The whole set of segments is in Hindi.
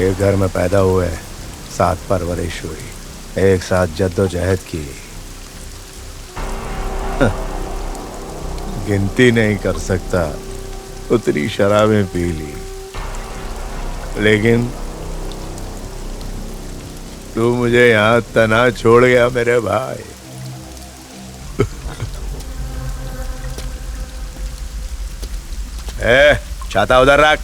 एक घर में पैदा हुए, साथ परवरिश हुई, एक साथ जद्दोजहद की। गिनती नहीं कर सकता उतनी शराबें पी ली, लेकिन तू मुझे यहाँ तना छोड़ गया मेरे भाई। छाता उधर रख।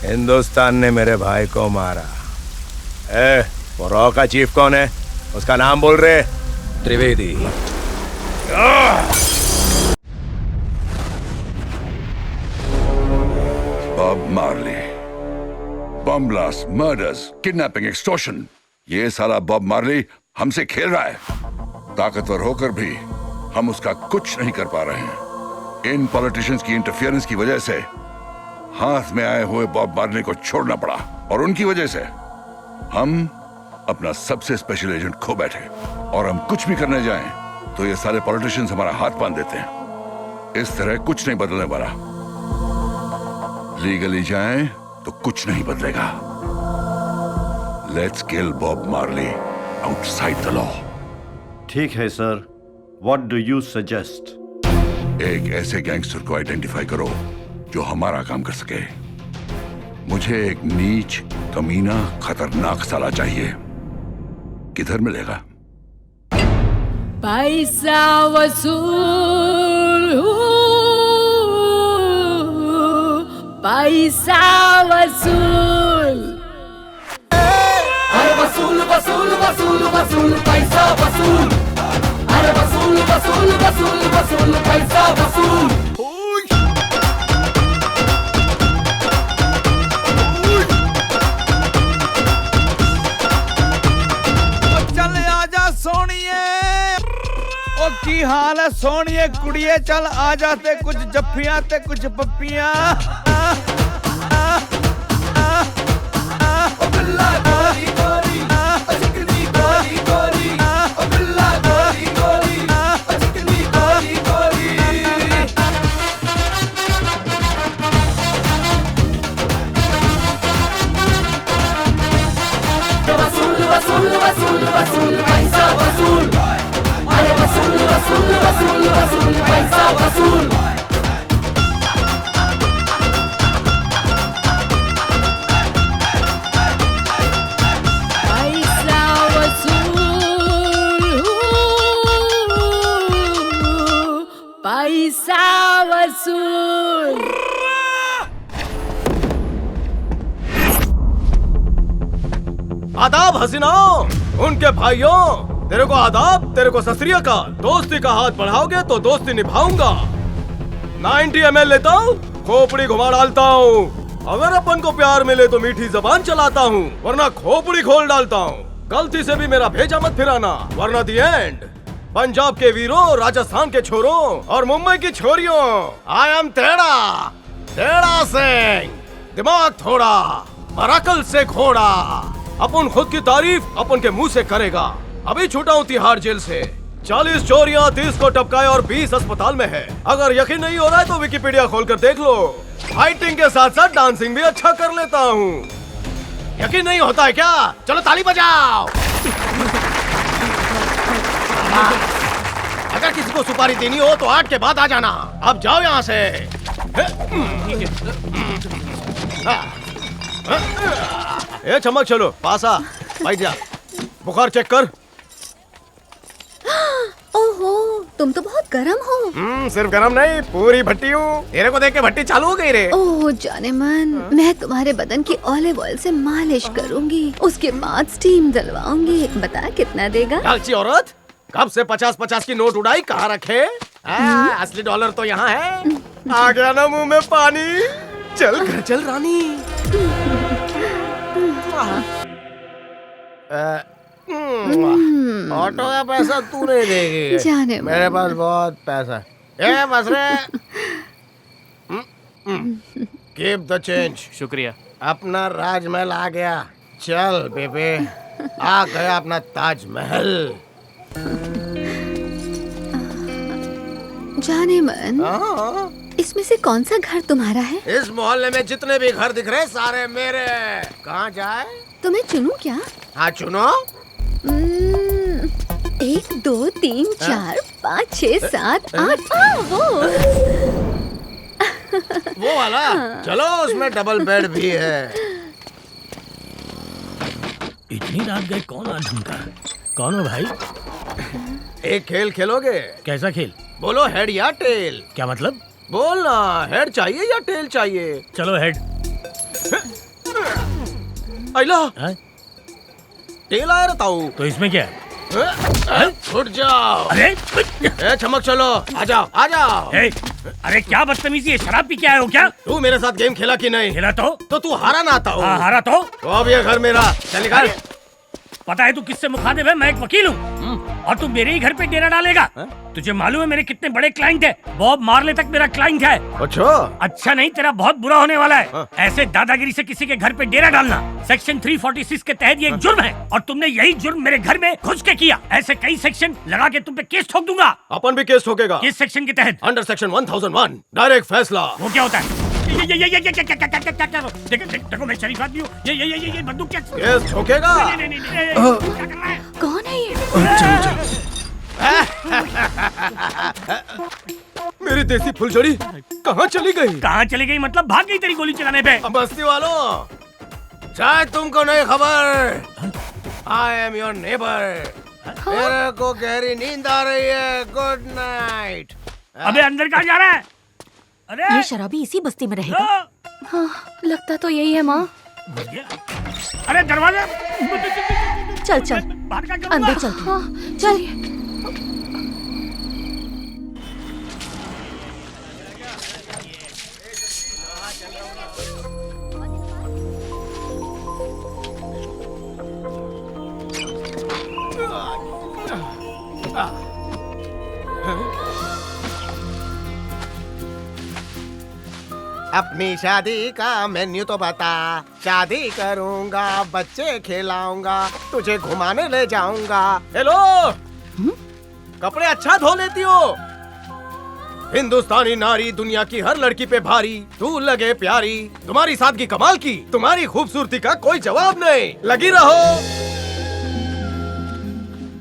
हिंदुस्तान ने मेरे भाई को मारा। वो रॉ का चीफ कौन है? उसका नाम बोल रहे। Trivedi. Bob Marley, bomb blast, murders, kidnapping, extortion, ये साला बॉब मार्ली हमसे खेल रहा है। ताकतवर होकर भी हम उसका कुछ नहीं कर पा रहे हैं। इन पॉलिटिशियंस की इंटरफियरेंस की वजह से हाथ में आए हुए बॉब मार्ली को छोड़ना पड़ा, और उनकी वजह से हम अपना सबसे स्पेशल एजेंट खो बैठे। और हम कुछ भी करने जाएं तो ये सारे पॉलिटिशियंस हमारा हाथ बांध देते हैं। इस तरह कुछ नहीं बदलने वाला। लीगली जाएं तो कुछ नहीं बदलेगा। Let's kill Bob Marley outside the law. ठीक है sir, what do you suggest? एक ऐसे गैंगस्टर को आइडेंटिफाई करो जो हमारा काम कर सके। मुझे एक नीच, कमीना, खतरनाक साला चाहिए। किधर मिलेगा? पैसा वसूल, पैसा वसूल। अरे वसूल वसूल वसूल वसूल पैसा वसूल। अरे वसूल वसूल वसूल वसूल पैसा वसूल। चल आजा सोनिए, ओ की हाल है सोनिए कुड़िए? चल आजा ते कुछ जफ्फियां ते कुछ पप्पियां। वसूल वसूल वसूल पैसा वसूल। अरे वसूल वसूल वसूल वसूल पैसा वसूल। पैसा वसूल, पैसा वसूल। आदाब हसीनाओ, उनके भाइयों, तेरे को आदाब, तेरे को सत श्री अकाल। दोस्ती का हाथ बढ़ाओगे तो दोस्ती निभाऊंगा। 90 ml लेता हूँ, खोपड़ी घुमा डालता हूँ। अगर अपन को प्यार मिले तो मीठी जबान चलाता हूँ, वरना खोपड़ी खोल डालता हूँ। गलती से भी मेरा भेजा मत फिराना, वरना दी एंड। पंजाब के वीरों, राजस्थान के छोरों और मुंबई की छोरियों, आई एम टेढ़ा सिंह। दिमाग थोड़ा, मराकल से घोड़ा। अपन खुद की तारीफ अपन के मुंह से करेगा। अभी छूटा हूँ तिहाड़ जेल से। 40 चोरियां, 30 को टपकाए और 20 अस्पताल में है। अगर यकीन नहीं हो रहा है तो विकिपीडिया खोलकर देख लो। फाइटिंग के साथ साथ डांसिंग भी अच्छा कर लेता हूँ। यकीन नहीं होता है क्या? चलो ताली बजाओ। अगर किसी को सुपारी देनी हो तो 8 के बाद आ जाना। अब जाओ यहाँ से। ए चमक, चलो पास आ, बैठ जा। बुखार चेक कर। ओहो, तुम तो बहुत गरम हो। सिर्फ गरम नहीं, पूरी भट्टी हूँ। तेरे को देख के भट्टी चालू हो गई रे। ओह जाने मन, मैं तुम्हारे बदन की ऑलिव ऑयल से मालिश करूंगी, उसके बाद स्टीम दिलवाऊंगी। बता कितना देगा? लालची औरत, कब से 50-50 की नोट उड़ाई? कहाँ रखे? असली डॉलर तो यहाँ है। आ गया ना मुंह में पानी। चल घर चल रानी। ऑटो का पैसा तू नहीं देगी। जाने मेरे पास बहुत पैसा है। बस रे। Keep the change. शुक्रिया। अपना राजमहल आ गया। चल बेबे, आ गया अपना ताजमहल। जाने मन, इसमें से कौन सा घर तुम्हारा है? इस मोहल्ले में जितने भी घर दिख रहे सारे मेरे। कहाँ जाए? तो मैं चुनूं क्या? हाँ चुनो। 1 2 3 4 5 6 7 8 वो वाला? चलो उसमें डबल बेड भी है। इतनी रात गए कौन आ ढूंढा? कौन हो भाई? एक खेल खेलोगे? कैसा खेल? बोलो हेड या टेल। क्या मतलब? बोल ना, हेड चाहिए या टेल चाहिए? चलो हेड। अइला हाँ? टेल आया रहता हूँ। तो इसमें क्या है? उठ जाओ। अरे चमक चलो, आ जाओ आ जाओ। अरे क्या बदतमीजी है, शराब पी के आए हो क्या? तू मेरे साथ गेम खेला कि नहीं? खेला तो तू हारा ना आता हो। हाँ हारा तो अब ये घर मेरा। चल निकाल। पता है तू किससे मुखातिब है? मैं एक वकील हूँ और तू मेरे ही घर पे डेरा डालेगा? तुझे मालूम है मेरे कितने बड़े क्लाइंट है? बॉब मार्ले तक मेरा क्लाइंट है। अच्छा नहीं, तेरा बहुत बुरा होने वाला है। ऐसे दादागिरी से किसी के घर पे डेरा डालना सेक्शन 346 के तहत ये एक जुर्म है और तुमने यही जुर्म मेरे घर में घुस के किया। ऐसे कई सेक्शन लगा के तुम पे केस ठोक दूंगा। अपन भी केस ठोकेगा। किस सेक्शन के तहत? अंडर सेक्शन 1001 डायरेक्ट फैसला। वो क्या होता है? क्या देखो मैं शरीफ आदमी हूँ। ये बंदूक क्या? केस ठोकेगा। क्या कर रहा है? कौन है ये? मेरी देसी फुलझड़ी कहाँ चली गई? कहाँ चली गई मतलब? भाग गई तेरी गोली चलाने पे। बस्ती वालों, शायद तुमको नहीं खबर, आई एम योर नेबर। मेरे को गहरी नींद आ रही है। Good night. अबे अंदर कहाँ जा रहा है? अरे ये शराबी इसी बस्ती में रहेगा। हाँ, लगता तो यही है माँ। अरे दरवाजा चल चल बाहर का अंदर चल। हाँ, चल। अपनी शादी का मेन्यू तो बता। शादी करूंगा, बच्चे खिलाऊंगा, तुझे घुमाने ले जाऊंगा। हेलो, कपड़े अच्छा धो लेती हो। हिंदुस्तानी नारी दुनिया की हर लड़की पे भारी, तू लगे प्यारी, तुम्हारी सादगी कमाल की, तुम्हारी खूबसूरती का कोई जवाब नहीं। लगी रहो।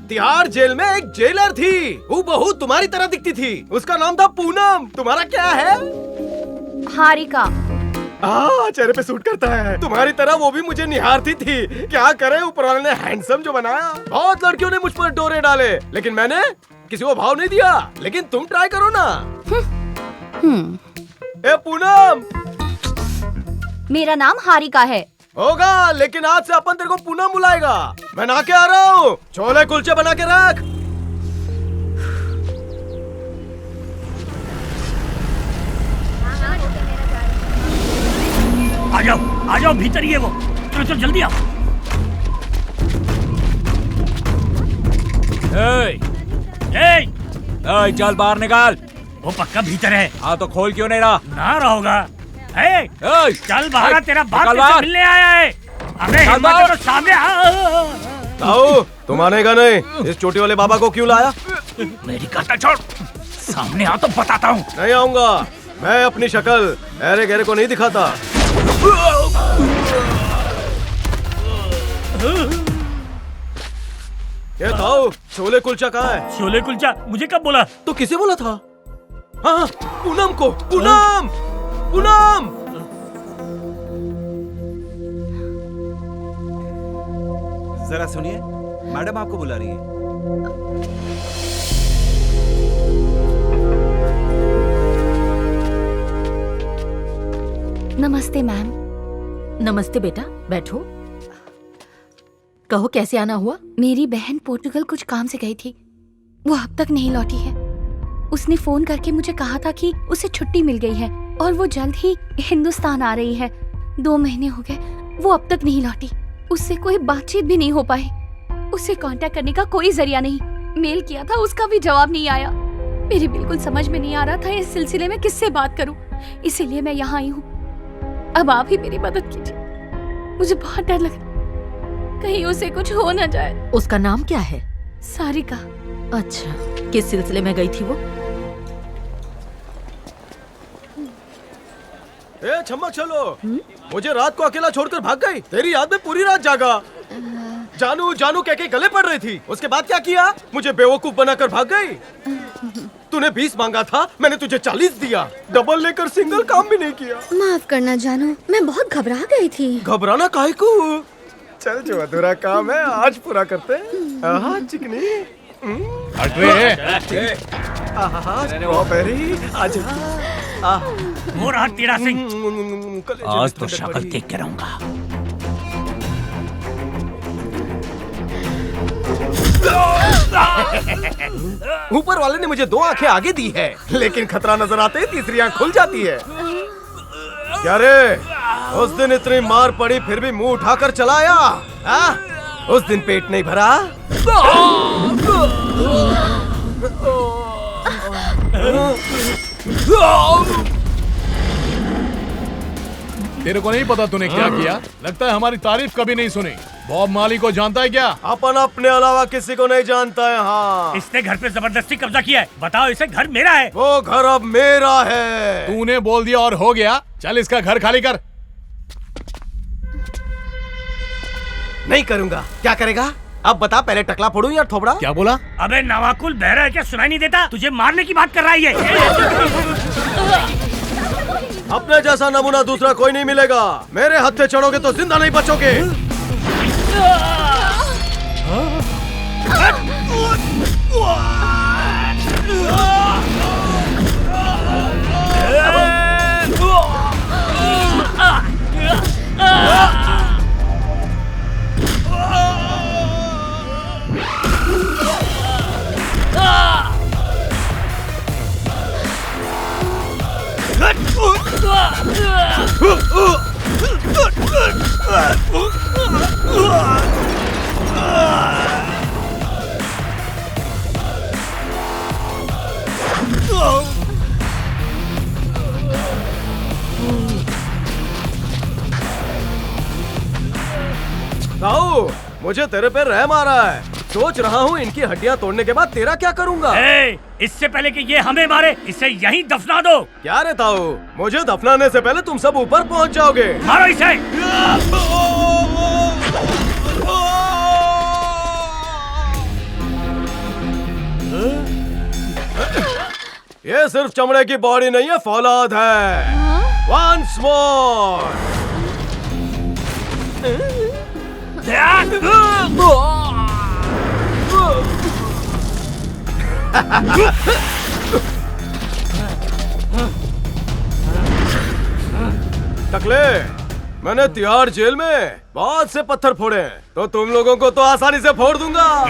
तिहाड़ जेल में एक जेलर थी, वो बहू तुम्हारी तरह दिखती थी, उसका नाम था पूनम। तुम्हारा क्या है? हारिका। चेहरे पे सूट करता है। तुम्हारी तरह वो भी मुझे निहारती थी। क्या करे, ऊपर वाले ने हैंडसम जो बनाया। बहुत लड़कियों ने मुझ पर डोरे डाले, लेकिन मैंने किसी को भाव नहीं दिया। लेकिन तुम ट्राई करो ना। ए पूनम, मेरा नाम हारिका है। होगा, लेकिन आज से अपन तेरे को पूनम बुलाएगा। मैं ना के आ रहा हूँ। छोले कुलचे बना के रख। आ जाओ भीतर ही है वो। चलो चलो जल्दी आओ। चल बाहर निकाल। वो पक्का भीतर है। हाँ तो खोल क्यों नहीं रहा? ना रहोगा। चल बाहर, तेरा बाप निकल तेरे से बाहर। मिलने आया है। अबे चल हिम्मत बाहर। है तो सामने आ। आओ, तुम आनेगा नहीं। इस चोटी वाले बाबा को क्यों लाया? मेरी कथा छोड़, सामने आ तो बताता हूँ। नहीं आऊंगा। मैं अपनी शक्ल अरे गहरे को नहीं दिखाता। ये ताऊ, छोले कुलचा कहाँ है? छोले कुलचा मुझे कब बोला? तो किसे बोला था? हाँ, पूनम को। पूनम, पूनम। जरा सुनिए, मैडम आपको बुला रही है। नमस्ते मैम। नमस्ते बेटा, बैठो। कहो कैसे आना हुआ? मेरी बहन पोर्टुगल कुछ काम से गई थी, वो अब तक नहीं लौटी है। उसने फोन करके मुझे कहा था कि उसे छुट्टी मिल गई है और वो जल्द ही हिंदुस्तान आ रही है। 2 महीने हो गए, वो अब तक नहीं लौटी। उससे कोई बातचीत भी नहीं हो पाई। उसे कांटेक्ट करने का कोई जरिया नहीं। मेल किया था, उसका भी जवाब नहीं आया। मेरे बिल्कुल समझ में नहीं आ रहा था इस सिलसिले में किससे बात करूं, इसीलिए मैं यहाँ आई हूँ। अब आप ही मेरी मदद कीजिए, मुझे बहुत डर लग रहा, कहीं उसे कुछ हो न जाए। उसका नाम क्या है? सारिका। अच्छा, किस सिलसिले में गई थी वो? ए छम्मक चलो, मुझे रात को अकेला छोड़कर भाग गई। तेरी याद में पूरी रात जागा। जानू जानू कह के गले पड़ रही थी। उसके बाद क्या किया? मुझे बेवकूफ बनाकर भाग गई। तूने 20 मांगा था, मैंने तुझे 40 दिया। डबल लेकर सिंगल काम भी नहीं किया। माफ करना जानू, मैं बहुत घबरा गई थी। घबराना काहे को? चल जो अधूरा काम है आज पूरा करते हैं। आहा चिकनी। स्ट्रॉबेरी आजा। वो रहा तेरा सिंह। आज तो शक्ल देख के रहूंगा। ऊपर वाले ने मुझे 2 आंखें आगे दी है, लेकिन खतरा नजर आते ही तीसरी आंख खुल जाती है। क्या रे, उस दिन इतनी मार पड़ी फिर भी मुंह उठाकर चलाया? उस दिन पेट नहीं भरा? तेरे को नहीं पता तूने क्या किया? लगता है हमारी तारीफ कभी नहीं सुनी। बॉब मार्ली को जानता है क्या? अपन अपने अलावा किसी को नहीं जानता है। हाँ, इसने घर पे जबरदस्ती कब्जा किया है। बताओ, इसे घर मेरा है। वो घर अब मेरा है। तूने बोल दिया और हो गया। चल इसका घर खाली कर। नहीं करूंगा। क्या करेगा? अब बता, पहले टकला फोड़ूं या थोबड़ा? क्या बोला? अबे नवाकुल, बहरा है क्या? सुनाई नहीं देता? तुझे मारने की बात कर रहा है ये। अपने जैसा नमूना दूसरा कोई नहीं मिलेगा। मेरे हत्थे चढ़ोगे तो जिंदा नहीं बचोगे। ताऊ, मुझे तेरे पे रहम आ रहा है। सोच रहा हूँ इनकी हड्डियाँ तोड़ने के बाद तेरा क्या करूँगा। इससे पहले कि ये हमें मारे, इसे यहीं दफना दो। क्या रे ताऊ, मुझे दफनाने से पहले तुम सब ऊपर पहुँच जाओगे। मारो इसे। ये सिर्फ चमड़े की बॉडी नहीं है, फौलाद है। Once more। टकले, मैंने तिहाड़ जेल में बहुत से पत्थर फोड़े हैं, तो तुम लोगों को तो आसानी से फोड़ दूंगा।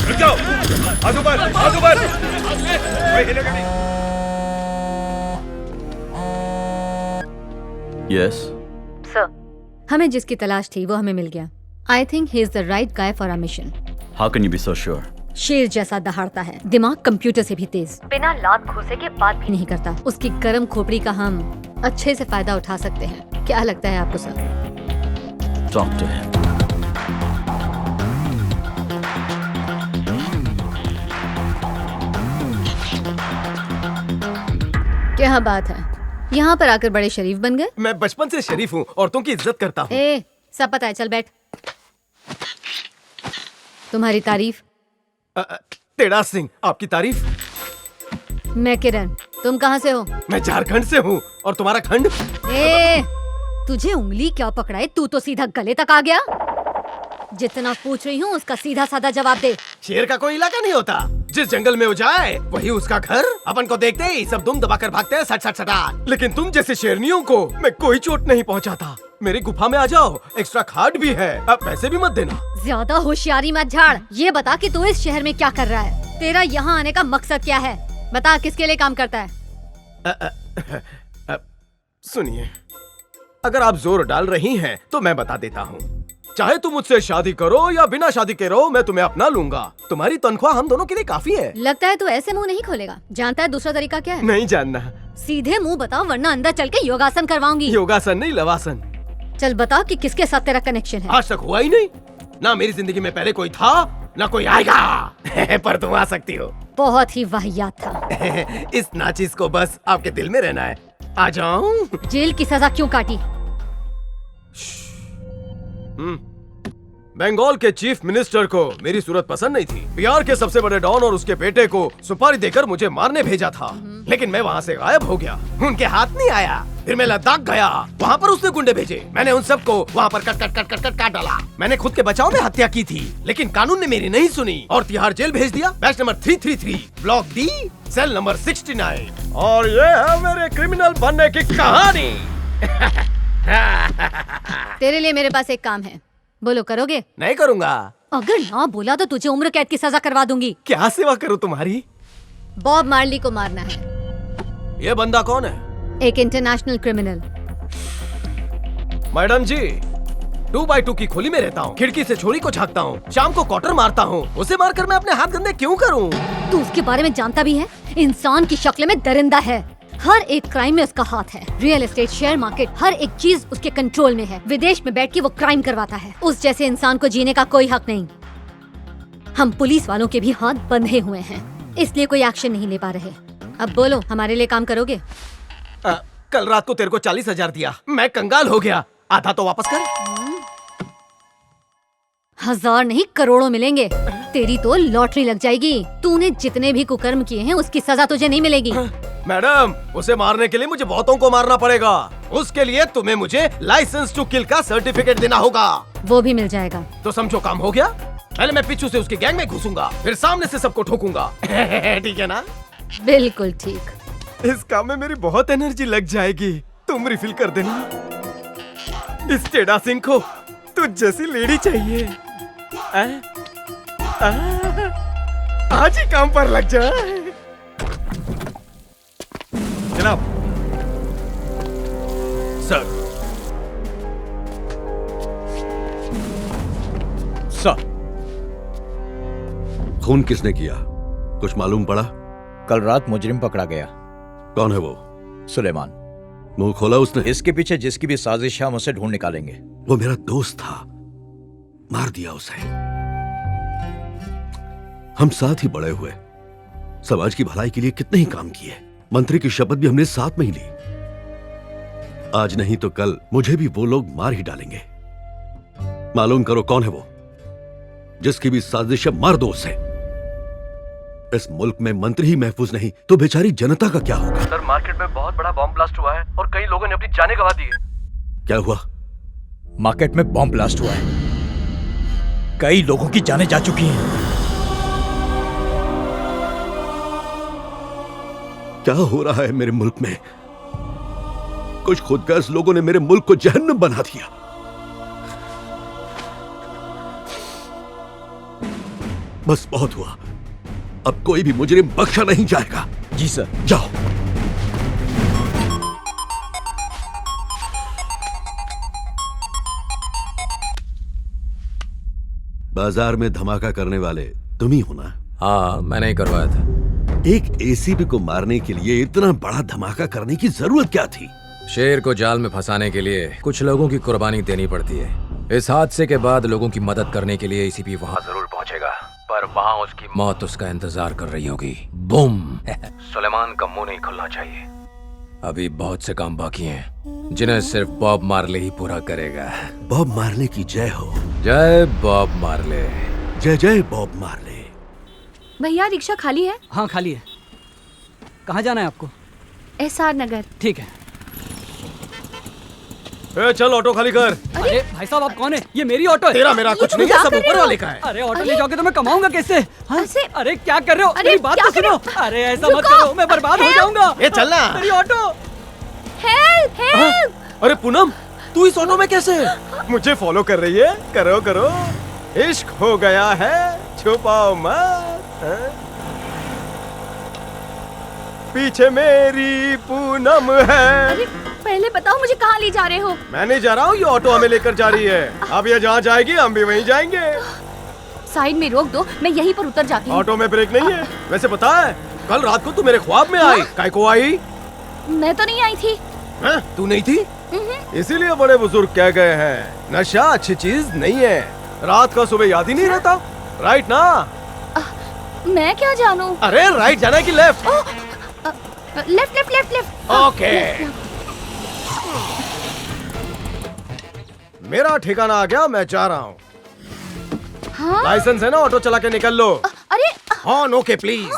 रुक जाओ, आजू बार, आजू बार। हिलेगा नहीं। यस सर, हमें जिसकी तलाश थी वो हमें मिल गया। I think he is the right guy for our mission. How can you be so sure? शेर जैसा दहाड़ता है, दिमाग कंप्यूटर से भी तेज, बिना लात घोंसे के बात भी नहीं करता। उसकी गर्म खोपड़ी का हम अच्छे से फायदा उठा सकते हैं। क्या लगता है आपको सर? Talk to him. क्या बात है, यहाँ पर आकर बड़े शरीफ बन गए। मैं बचपन से शरीफ हूँ, औरतों की इज्जत करता हूँ। ए, सब पता है, चल बैठ। तुम्हारी तारीफ? तेड़ा सिंह, आपकी तारीफ? मैं किरण, तुम कहाँ से हो? मैं झारखंड से हूँ। और तुम्हारा खंड? ए, तुझे उंगली क्या पकड़ाए, तू तो सीधा गले तक आ गया। जितना पूछ रही हूँ उसका सीधा साधा जवाब दे। शेर का कोई इलाका नहीं होता, जिस जंगल में वो जाए वही उसका घर। अपन को देखते ही सब दुम दबाकर भागते हैं, सट सट सटा। लेकिन तुम जैसे शेरनियों को मैं कोई चोट नहीं पहुंचाता। मेरी गुफा में आ जाओ, एक्स्ट्रा खाट भी है, अब पैसे भी मत देना। ज्यादा होशियारी मत झाड़। ये बता कि तू इस शहर में क्या कर रहा है? तेरा यहाँ आने का मकसद क्या है? बता, किसके लिए काम करता है? सुनिए, अगर आप जोर डाल रही हैं तो मैं बता देता हूँ। चाहे तुम मुझसे शादी करो या बिना शादी के रहो, मैं तुम्हें अपना लूंगा। तुम्हारी तनख्वाह हम दोनों के लिए काफी है। लगता है तू ऐसे मुंह नहीं खोलेगा। जानता है दूसरा तरीका क्या है? नहीं जानना। सीधे मुंह बताओ, वरना अंदर चल के योगासन करवाऊंगी। योगासन नहीं, लवासन। चल बता कि किसके साथ तेरा कनेक्शन है। आज तक हुआ ही नहीं। ना मेरी जिंदगी में पहले कोई था, ना कोई आएगा। पर तुम आ सकती हो। बहुत ही वाहियात था। इस नाचिस को बस आपके दिल में रहना है। आ जाऊं? जेल की सजा क्यों काटी? बंगाल के चीफ मिनिस्टर को मेरी सूरत पसंद नहीं थी। बिहार के सबसे बड़े डॉन और उसके बेटे को सुपारी देकर मुझे मारने भेजा था, लेकिन मैं वहाँ से गायब हो गया। उनके हाथ नहीं आया। फिर मैं लद्दाख गया, वहाँ पर उसने गुंडे भेजे। मैंने उन सबको वहाँ पर काट डाला। मैंने खुद के बचाव में हत्या की थी, लेकिन कानून ने मेरी नहीं सुनी और तिहाड़ जेल भेज दिया। Batch number 333, block D, cell number 69। और ये है मेरे क्रिमिनल बनने की कहानी। तेरे लिए मेरे पास एक काम है, बोलो करोगे? नहीं करूँगा। अगर ना बोला तो तुझे उम्र कैद की सजा करवा दूंगी। क्या सेवा करूँ तुम्हारी? बॉब मार्ली को मारना है। ये बंदा कौन है? एक इंटरनेशनल क्रिमिनल। मैडम जी, 2x2 की खोली में रहता हूँ, खिड़की से छोरी को झांकता हूँ, शाम को क्वार्टर मारता हूँ। उसे मारकर मैं अपने हाथ गंदे क्यों करूँ? तू उसके बारे में जानता भी है? इंसान की शक्ल में दरिंदा है। हर एक क्राइम में उसका हाथ है। रियल एस्टेट, शेयर मार्केट, हर एक चीज उसके कंट्रोल में है। विदेश में बैठ के वो क्राइम करवाता है। उस जैसे इंसान को जीने का कोई हक नहीं। हम पुलिस वालों के भी हाथ बंधे हुए हैं, इसलिए कोई एक्शन नहीं ले पा रहे। अब बोलो, हमारे लिए काम करोगे? कल रात को तेरे को 40,000 दिया, मैं कंगाल हो गया। आधा तो वापस कर। 1000 नहीं, करोड़ों मिलेंगे। तेरी तो लॉटरी लग जाएगी। तूने जितने भी कुकर्म किए हैं उसकी सजा तुझे नहीं मिलेगी। मैडम, उसे मारने के लिए मुझे बहुतों को मारना पड़ेगा। उसके लिए तुम्हें मुझे लाइसेंस टू किल का सर्टिफिकेट देना होगा। वो भी मिल जाएगा। तो समझो काम हो गया। पहले मैं पीछू से उसके गैंग में घुसूंगा, फिर सामने से सबको ठोकूंगा। ठीक है ना? बिल्कुल ठीक। इस काम में मेरी बहुत एनर्जी लग जाएगी। तुम रिफिल कर देना। इस टेढ़ा सिंह को तुझ जैसी लेडी चाहिए। आज ही काम पर लग जा। जनाब। सर। सर। खून किसने किया, कुछ मालूम पड़ा? कल रात मुजरिम पकड़ा गया। कौन है वो? सुलेमान। मुंह खोला उसने? इसके पीछे जिसकी भी साजिश है हम उसे ढूंढ निकालेंगे। वो मेरा दोस्त था, मार दिया उसे। हम साथ ही बड़े हुए, समाज की भलाई के लिए कितने ही काम किए। मंत्री की शपथ भी हमने साथ में ही ली। आज नहीं तो कल मुझे भी वो लोग मार ही डालेंगे। मालूम करो कौन है वो, जिसकी भी साजिश है मार दो उसे। इस मुल्क में मंत्री ही महफूज नहीं तो बेचारी जनता का क्या होगा? सर, मार्केट में बहुत बड़ा बॉम्ब ब्लास्ट हुआ है और कई लोगों ने अपनी जानें गंवा दी है। क्या हुआ? मार्केट में बॉम्ब ब्लास्ट हुआ है, कई लोगों की जानें जा चुकी हैं। क्या हो रहा है मेरे मुल्क में? कुछ खुदगर्ज लोगों ने मेरे मुल्क को जहन्नम बना दिया। बस बहुत हुआ, अब कोई भी मुजरिम बख्शा नहीं जाएगा। जी सर। जाओ। बाजार में धमाका करने वाले तुम ही हो ना? हाँ, मैंने ही करवाया था। एक एसीपी को मारने के लिए इतना बड़ा धमाका करने की जरूरत क्या थी? शेर को जाल में फंसाने के लिए कुछ लोगों की कुर्बानी देनी पड़ती है। इस हादसे के बाद लोगों की मदद करने के लिए एसीपी वहाँ जरूर पहुँचेगा, पर वहाँ उसकी मौत उसका इंतजार कर रही होगी। बूम। सुलेमान का मुंह नहीं खुलना चाहिए। अभी बहुत से काम बाकी हैं, जिन्हें सिर्फ बॉब मार्ले ही पूरा करेगा। बॉब मार्ले की जय हो। जय बॉब मार्ले। जय जय बॉब मार्ले। भैया, रिक्शा खाली है? हाँ खाली है। कहाँ जाना है आपको? एसआर नगर। ठीक है। चल ऑटो खाली कर। अरे भाई साहब, आप कौन है? ये मेरी ऑटो है। तेरा मेरा कुछ नहीं है, सब ऊपर वाले का है। अरे ऑटो ले जाओगे तो मैं कमाऊंगा कैसे? अरे क्या कर रहे हो? मेरी बात तो सुनो। अरे ऐसा मत करो, मैं बर्बाद हो जाऊंगा। ये चलना। मेरी ऑटो। Help help. अरे पूनम, तू इस ऑटो में कैसे? मुझे फॉलो कर रही है? करो करो, इश्क हो गया है, छुपाओ मत। पीछे मेरी पूनम है। पहले बताओ मुझे कहाँ ले जा रहे हो? मैं नहीं जा रहा हूँ, ये ऑटो हमें लेकर जा रही है। अब ये जहाँ जाएगी हम भी वहीं जाएंगे। साइड में रोक दो, मैं यहीं पर उतर जाती हूँ। ऑटो में ब्रेक नहीं है। वैसे पता है कल रात को तू मेरे ख्वाब में आई। काय को आई? मैं तो नहीं आई थी। तू नहीं थी? इसीलिए बड़े बुजुर्ग कह गए हैं नशा अच्छी चीज नहीं है। रात का सुबह याद ही नहीं रहता। राइट ना? मैं क्या जानूं? अरे राइट जाना है कि left? Left left left left. Okay. मेरा ठिकाना आ गया, मैं जा रहा हूँ। हाँ? लाइसेंस है ना, ऑटो चला के निकल लो। अरे ऑन ओके प्लीज।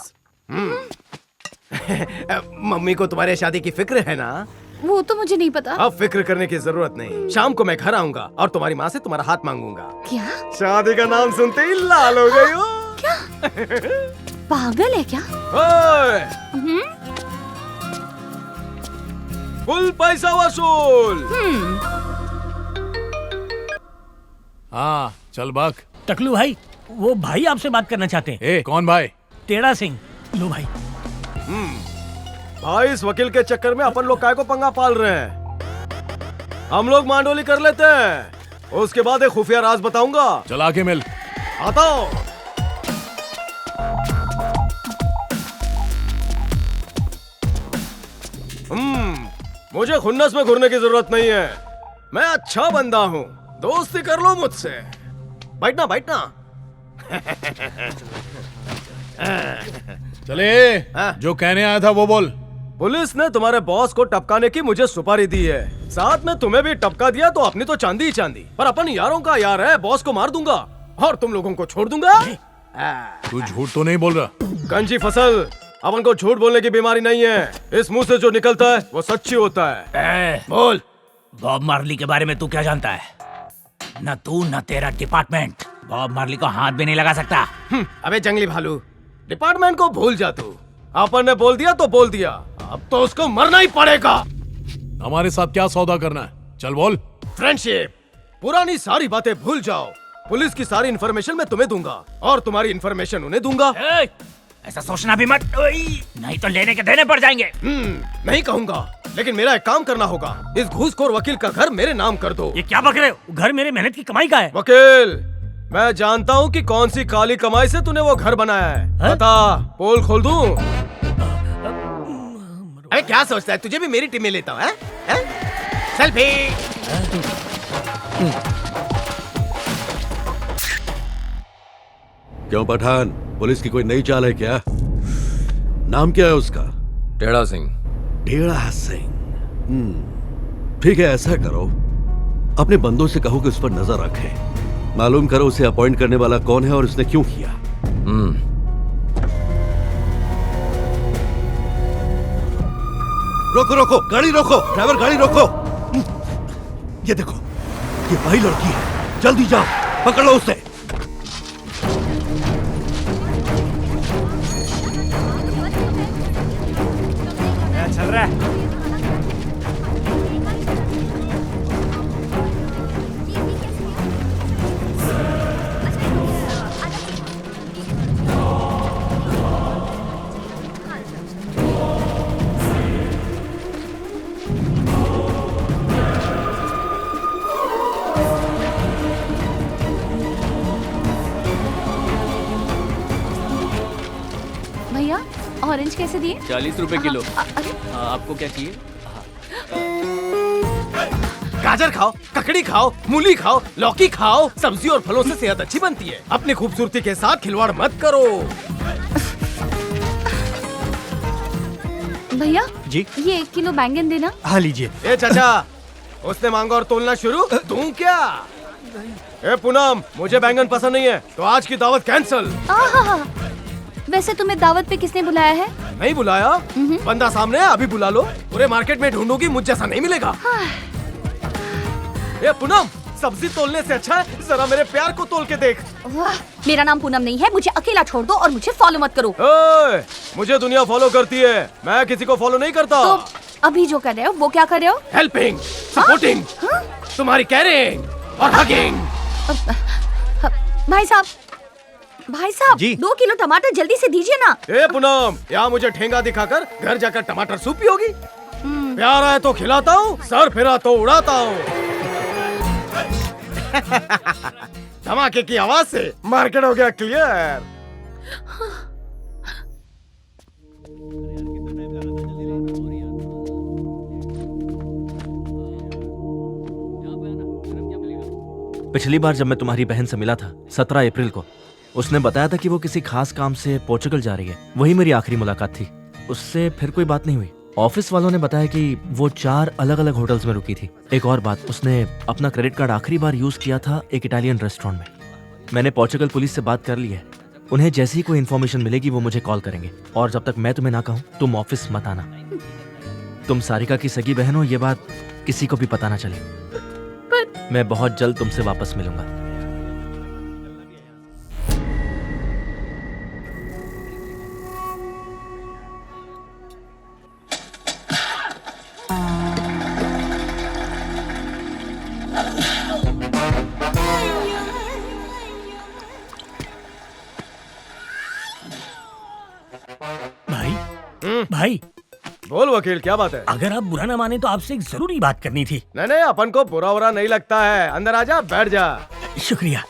मम्मी को तुम्हारे शादी की फिक्र है ना? वो तो मुझे नहीं पता। अब फिक्र करने की जरूरत नहीं। शाम को मैं घर आऊंगा और तुम्हारी माँ से तुम्हारा हाथ मांगूंगा। क्या? शादी का नाम सुनते ही लाल हो गई हो। क्या? पागल है क्या? ओए! फुल पैसा वसूल। हाँ चल भाग। टकलू भाई, वो भाई आपसे बात करना चाहते हैं। ए कौन भाई? टेढ़ा सिंह। लो भाई। भाई इस वकील के चक्कर में अपन लोग काय को पंगा पाल रहे हैं। हम लोग मांडोली कर लेते हैं, उसके बाद एक खुफिया राज बताऊंगा। चला के मिल। आता हूं। मुझे खुन्नस में घुरने की जरूरत नहीं है। मैं अच्छा बंदा हूँ, दोस्ती कर लो मुझसे। बैठना बैठना। चले जो कहने आया था वो बोल। पुलिस ने तुम्हारे बॉस को टपकाने की मुझे सुपारी दी है, साथ में तुम्हें भी टपका दिया तो अपनी तो चांदी ही चांदी, पर अपन यारों का यार है। बॉस को मार दूंगा और तुम लोगों को छोड़ दूंगा। तू झूठ तो नहीं बोल रहा? कंची फसल, अपन को झूठ बोलने की बीमारी नहीं है। इस मुंह से जो निकलता है वो सच्ची होता है। बोल, बॉब मार्ली के बारे में तू क्या जानता है? न तू न तेरा डिपार्टमेंट बॉब मार्ली को हाथ भी नहीं लगा सकता। अबे जंगली भालू, डिपार्टमेंट को भूल जा तू। अपन ने बोल दिया तो बोल दिया, अब तो उसको मरना ही पड़ेगा। हमारे साथ क्या सौदा करना है? चल बोल। फ्रेंडशिप। पुरानी सारी बातें भूल जाओ। पुलिस की सारी इन्फॉर्मेशन मैं तुम्हें दूंगा और तुम्हारी इन्फॉर्मेशन उन्हें दूंगा। ऐसा सोचना भी मत, नहीं तो लेने के देने पड़ जाएंगे। नहीं कहूंगा, लेकिन मेरा एक काम करना होगा। इस घूसखोर वकील का घर मेरे नाम कर दो। ये क्या बक रहे हो? घर मेरे मेहनत की कमाई का है। वकील, मैं जानता हूँ कि कौन सी काली कमाई से तूने वो घर बनाया है। बता, पोल खोल दूं? अरे क्या सोचता है, तुझे भी मेरी टीम में लेता हूँ? सेल्फी। क्यों पठान, पुलिस की कोई नई चाल है क्या? नाम क्या है उसका? टेढ़ा सिंह। टेढ़ा सिंह। ठीक है, ऐसा करो, अपने बंदों से कहो कि उस पर नजर रखे। मालूम करो उसे अपॉइंट करने वाला कौन है और उसने क्यों किया। रोको रोको, गाड़ी रोको, ड्राइवर गाड़ी रोको। ये देखो, ये वही लड़की है, जल्दी जाओ, पकड़ो उसे। क्या चल रहा है? ऑरेंज कैसे दिए? 40 रुपए किलो। अरे आपको क्या चाहिए? गाजर खाओ, ककड़ी खाओ, मूली खाओ, लौकी खाओ। सब्जी और फलों से सेहत अच्छी बनती है। अपनी खूबसूरती के साथ खिलवाड़ मत करो। भैया जी, ये 1 किलो बैंगन देना। हाँ लीजिए। ए चाचा, उसने मांगा और तोलना शुरू, तू क्या? ए पूनम, मुझे बैंगन पसंद नहीं है, तो आज की दावत कैंसल। वैसे तुम्हें दावत पे किसने बुलाया है? नहीं बुलाया, बंदा सामने है, अभी बुला लो। पूरे मार्केट में ढूंढूंगी, मुझ जैसा नहीं मिलेगा। ये पूनम, सब्जी तोलने से अच्छा है जरा मेरे प्यार को तोल के देख। मेरा नाम पूनम नहीं है, मुझे अकेला छोड़ दो और मुझे फॉलो मत करो। मुझे दुनिया फॉलो करती है, मैं किसी को फॉलो नहीं करता। तो अभी जो कर रहे हो वो क्या कर रहे हो? हेल्पिंग, सपोर्टिंग, तुम्हारी केयरिंग और हगिंग। भाई साहब जी? 2 किलो टमाटर जल्दी से दीजिए ना। ए पूनम, यहाँ मुझे ठेंगा दिखाकर घर जाकर टमाटर सूप पियोगी? प्यार आए तो खिलाता हूँ, सर फिरा तो उड़ाता हूँ। धमाके की आवाज से मार्केट हो गया क्लियर। पिछली बार जब मैं तुम्हारी बहन से मिला था 17 अप्रैल को, उसने बताया था कि वो किसी खास काम से पोर्चुगल जा रही है। वही मेरी आखिरी मुलाकात थी। उससे फिर कोई बात नहीं हुई। ऑफिस वालों ने बताया कि वो 4 अलग अलग होटल्स में रुकी थी। एक और बात, उसने अपना क्रेडिट कार्ड आखिरी बार यूज किया था एक इटालियन रेस्टोरेंट में। मैंने पोर्चुगल पुलिस से बात कर ली है। उन्हें जैसे ही कोई इन्फॉर्मेशन मिलेगी वो मुझे कॉल करेंगे। और जब तक मैं तुम्हें ना कहूँ तुम ऑफिस मत आना। तुम सारिका की सगी बहन हो, ये बात किसी को भी पता ना चले। मैं बहुत जल्द तुमसे वापस मिलूंगा। भाई बोल वकील, क्या बात है? अगर आप बुरा ना माने तो आपसे एक जरूरी बात करनी थी। नहीं, अपन को बुरा नहीं लगता है। अंदर आजा, बैठ जा। शुक्रिया।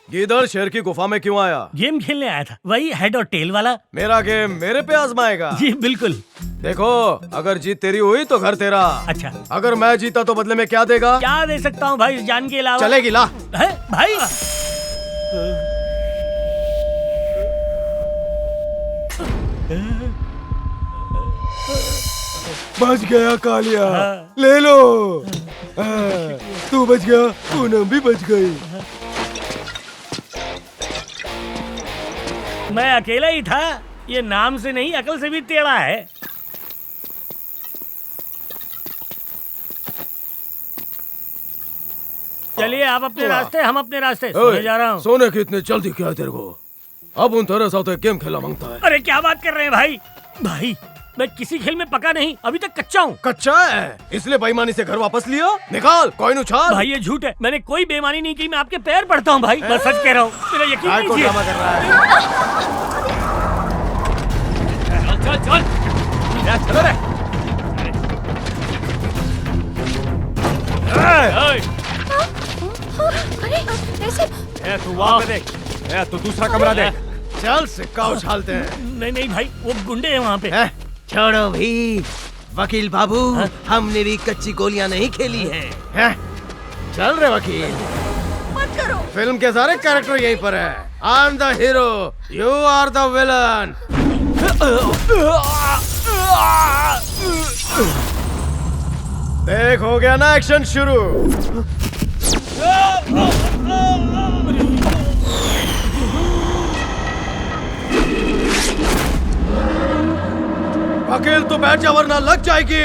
गीदड़ शेर की गुफा में क्यों आया? गेम खेलने आया था, वही हेड और टेल वाला। मेरा गेम मेरे पे आजमाएगा? जी बिल्कुल। देखो, अगर जीत तेरी हुई तो घर तेरा। अच्छा, अगर मैं जीता तो बदले में क्या देगा? क्या दे सकता हूँ भाई, जान के अलावा? चलेगी, ला। है भाई? बच गया कालिया, ले लो। तू बच गया, पूनम भी बच गई। मैं अकेला ही था। ये नाम से नहीं, अकल से भी टेढ़ा है। चलिए आप अपने रास्ते, हम अपने रास्ते। सोने जा रहा हूँ। सोने की इतनी जल्दी क्या है तेरे को? अब उन तेरे साथ एक गेम खेला मांगता है। अरे क्या बात कर रहे हैं भाई? भाई मैं किसी खेल में पका नहीं, अभी तक कच्चा हूँ। कच्चा है इसलिए बेईमानी से घर वापस लिया? निकाल कॉइन उछाल। भाई ये झूठ है, मैंने कोई बेईमानी नहीं की। मैं आपके पैर पड़ता हूँ भाई, मैं सच कह रहा हूँ। मेरा यकीन नहीं को ड्रामा कर रहा है। चल चल चलो रे। तू वहाँ पे देख, तू दूसरा कमरा देख। चल सिक्का उछालते हैं। नहीं भाई, वो गुंडे हैं वहाँ पे। छोड़ो भी वकील बाबू, हमने भी कच्ची गोलियां नहीं खेली हैं। चल रे वकील, मत करो। फिल्म के सारे कैरेक्टर यहीं पर है। I am the hero, you are the villain. देख, हो गया ना एक्शन शुरू। वकील तू बैठ जा वरना लग जाएगी।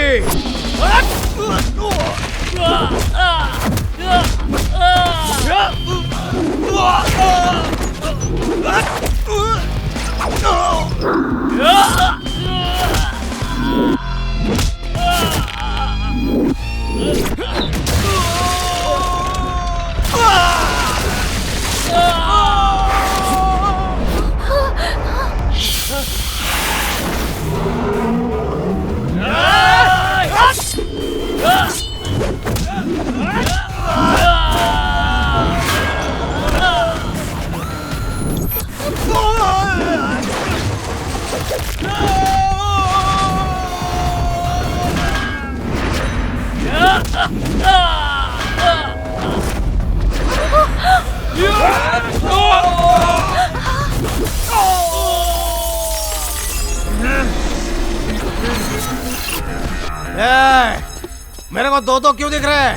मेरे को दो क्यों दिख रहे हैं?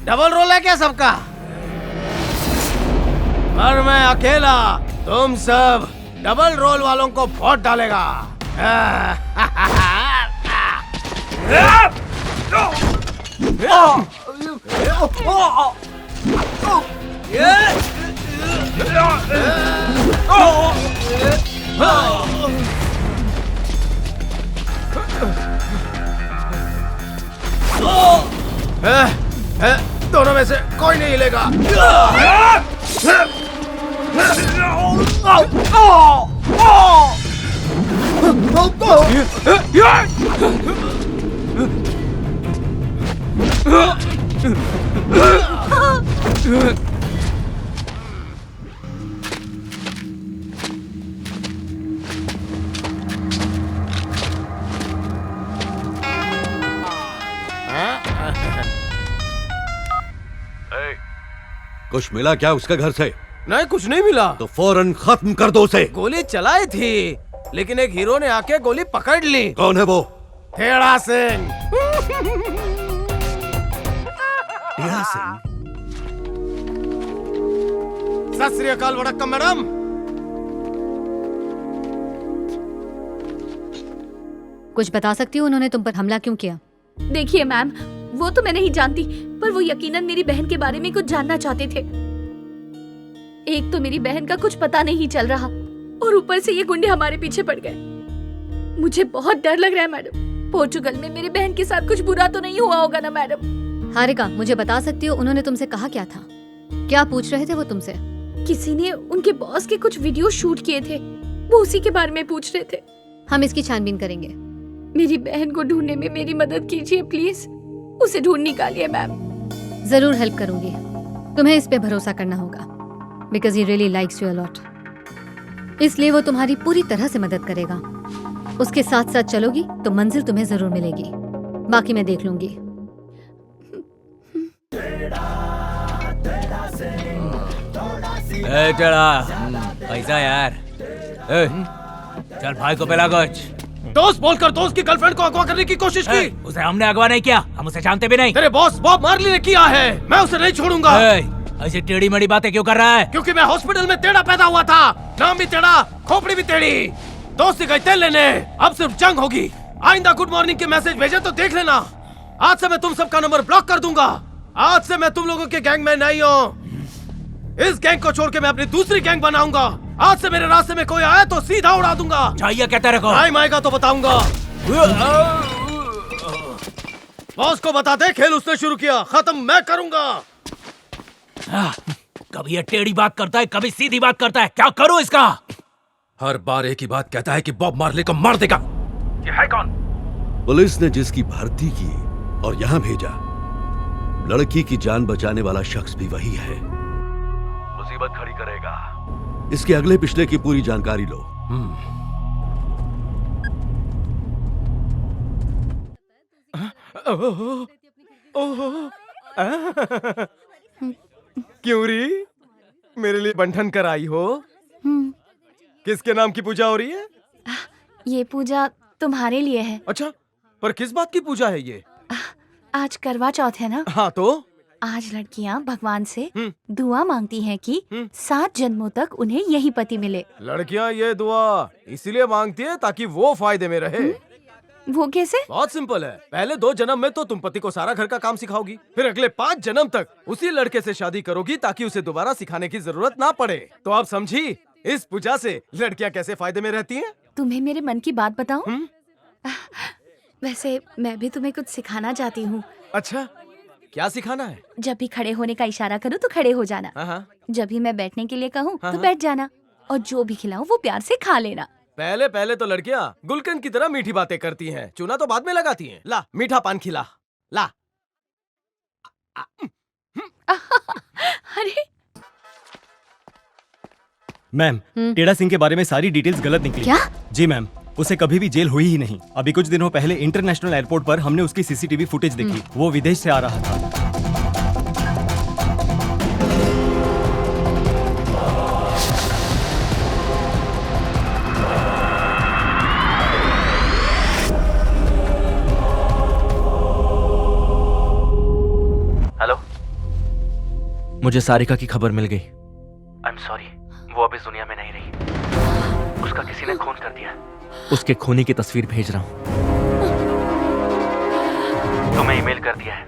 डबल रोल है क्या सबका? पर मैं अकेला तुम सब डबल रोल वालों को वोट डालेगा। दोनों में से कोई नहीं हिलेगा। कुछ मिला क्या उसके घर से? नहीं, कुछ नहीं मिला। तो फौरन खत्म कर दो उसे। गोली चलाई थी, लेकिन एक हीरो ने आके गोली पकड़ ली। कौन है वो? टेढ़ा सिंह। टेढ़ा सिंह? सत श्री अकाल वड़क्कम मैडम। कुछ बता सकती हो उन्होंने तुम पर हमला क्यों किया? देखिए मैम, वो तो मैं नहीं जानती, पर वो यकीनन मेरी बहन के बारे में कुछ जानना चाहते थे। एक तो मेरी बहन का कुछ पता नहीं चल रहा, और ऊपर से ये गुंडे हमारे पीछे पड़ गए। मुझे बहुत डर लग रहा है मैडम। पोर्चुगल में मेरी बहन के साथ कुछ बुरा तो नहीं हुआ होगा ना मैडम? हारिका, मुझे बता सकती हो उन्होंने तुमसे कहा क्या था? क्या पूछ रहे थे वो तुमसे? किसी ने उनके बॉस के कुछ वीडियो शूट किए थे, वो उसी के बारे में पूछ रहे थे। हम इसकी छानबीन करेंगे। मेरी बहन को ढूंढने में मेरी मदद कीजिए प्लीज। उसे ढूंढ निकालिए मैम। जरूर हेल्प करूंगी। तुम्हें इस पे भरोसा करना होगा, because he really likes you a lot. इसलिए वो तुम्हारी पूरी तरह से मदद करेगा। उसके साथ साथ चलोगी तो मंजिल तुम्हें जरूर मिलेगी, बाकी मैं देख लूंगी। पैसा यार। चल भाई को पिला कुछ। दोस्त बोलकर दोस्त की गर्लफ्रेंड को अगवा करने की कोशिश की। उसे हमने अगवा नहीं किया, हम उसे जानते भी नहीं। तेरे बॉस बॉब मार्ली ने किया है, मैं उसे नहीं छोड़ूंगा। ऐसी टेढ़ी मेढ़ी बातें क्यों कर रहा है? क्योंकि मैं हॉस्पिटल में टेढ़ा पैदा हुआ था, नाम भी टेढ़ा, खोपड़ी भी टेढ़ी। दोस्ती गई तेल लेने, अब सिर्फ जंग होगी। आइंदा गुड मॉर्निंग के मैसेज भेजे तो देख लेना। आज से मैं तुम सबका नंबर ब्लॉक कर दूंगा। आज से मैं तुम लोगों के गैंग में नहीं हूँ। इस गैंग को छोड़ के मैं अपनी दूसरी गैंग बनाऊंगा। आज से मेरे रास्ते में कोई आया तो सीधा उड़ा दूंगा। चाहिए क्या तेरे को? टाइम आएगा तो बताऊंगा। बॉस को बता दे, खेल उसने शुरू किया, खत्म मैं करूंगा। कभी ये टेढ़ी बात करता है, कभी सीधी बात करता है। क्या करूं इसका? हर बार एक ही बात कहता है कि बॉब मार्ली को मार देगा। ये है कौन? पुलिस ने जिसकी भर्ती की और यहाँ भेजा, लड़की की जान बचाने वाला शख्स भी वही है। मुसीबत खड़ी करेगा। इसके अगले पिछले की पूरी जानकारी लो। क्यों री, मेरे लिए बंधन कर आई हो? किसके नाम की पूजा हो रही है? ये पूजा तुम्हारे लिए है। अच्छा, पर किस बात की पूजा है ये? आज करवा चौथ है ना? हाँ तो? आज लड़कियां भगवान से दुआ मांगती हैं कि 7 जन्मों तक उन्हें यही पति मिले। लड़कियां ये दुआ इसीलिए मांगती है ताकि वो फायदे में रहे। वो कैसे? बहुत सिंपल है। पहले 2 जन्म में तो तुम पति को सारा घर का काम सिखाओगी, फिर अगले 5 जन्म तक उसी लड़के से शादी करोगी ताकि उसे दोबारा सिखाने की जरूरत ना पड़े। तो आप समझी इस पूजा से लड़कियां कैसे फायदे में रहती हैं? तुम्हें मेरे मन की बात बताऊं? वैसे मैं भी तुम्हें कुछ सिखाना चाहती हूँ। अच्छा, क्या सिखाना है? जब भी खड़े होने का इशारा करूँ तो खड़े हो जाना। जब भी मैं बैठने के लिए कहूँ तो बैठ जाना, और जो भी खिलाऊं वो प्यार से खा लेना। पहले तो लड़कियां गुलकंद की तरह मीठी बातें करती हैं, चूना तो बाद में लगाती हैं। ला मीठा पान खिला, ला। अरे मैम, टेढ़ा सिंह के बारे में सारी डिटेल्स गलत निकली। क्या? जी मैम, उसे कभी भी जेल हुई ही नहीं। अभी कुछ दिनों पहले इंटरनेशनल एयरपोर्ट पर हमने उसकी सीसीटीवी फुटेज देखी। वो विदेश से आ रहा था। हेलो, मुझे सारिका की खबर मिल गई। आई एम सॉरी, वो अब इस दुनिया में नहीं रही। उसका किसी ने खून कर दिया। उसके खूनी की तस्वीर भेज रहा हूँ। तुम्हें ईमेल कर दिया है।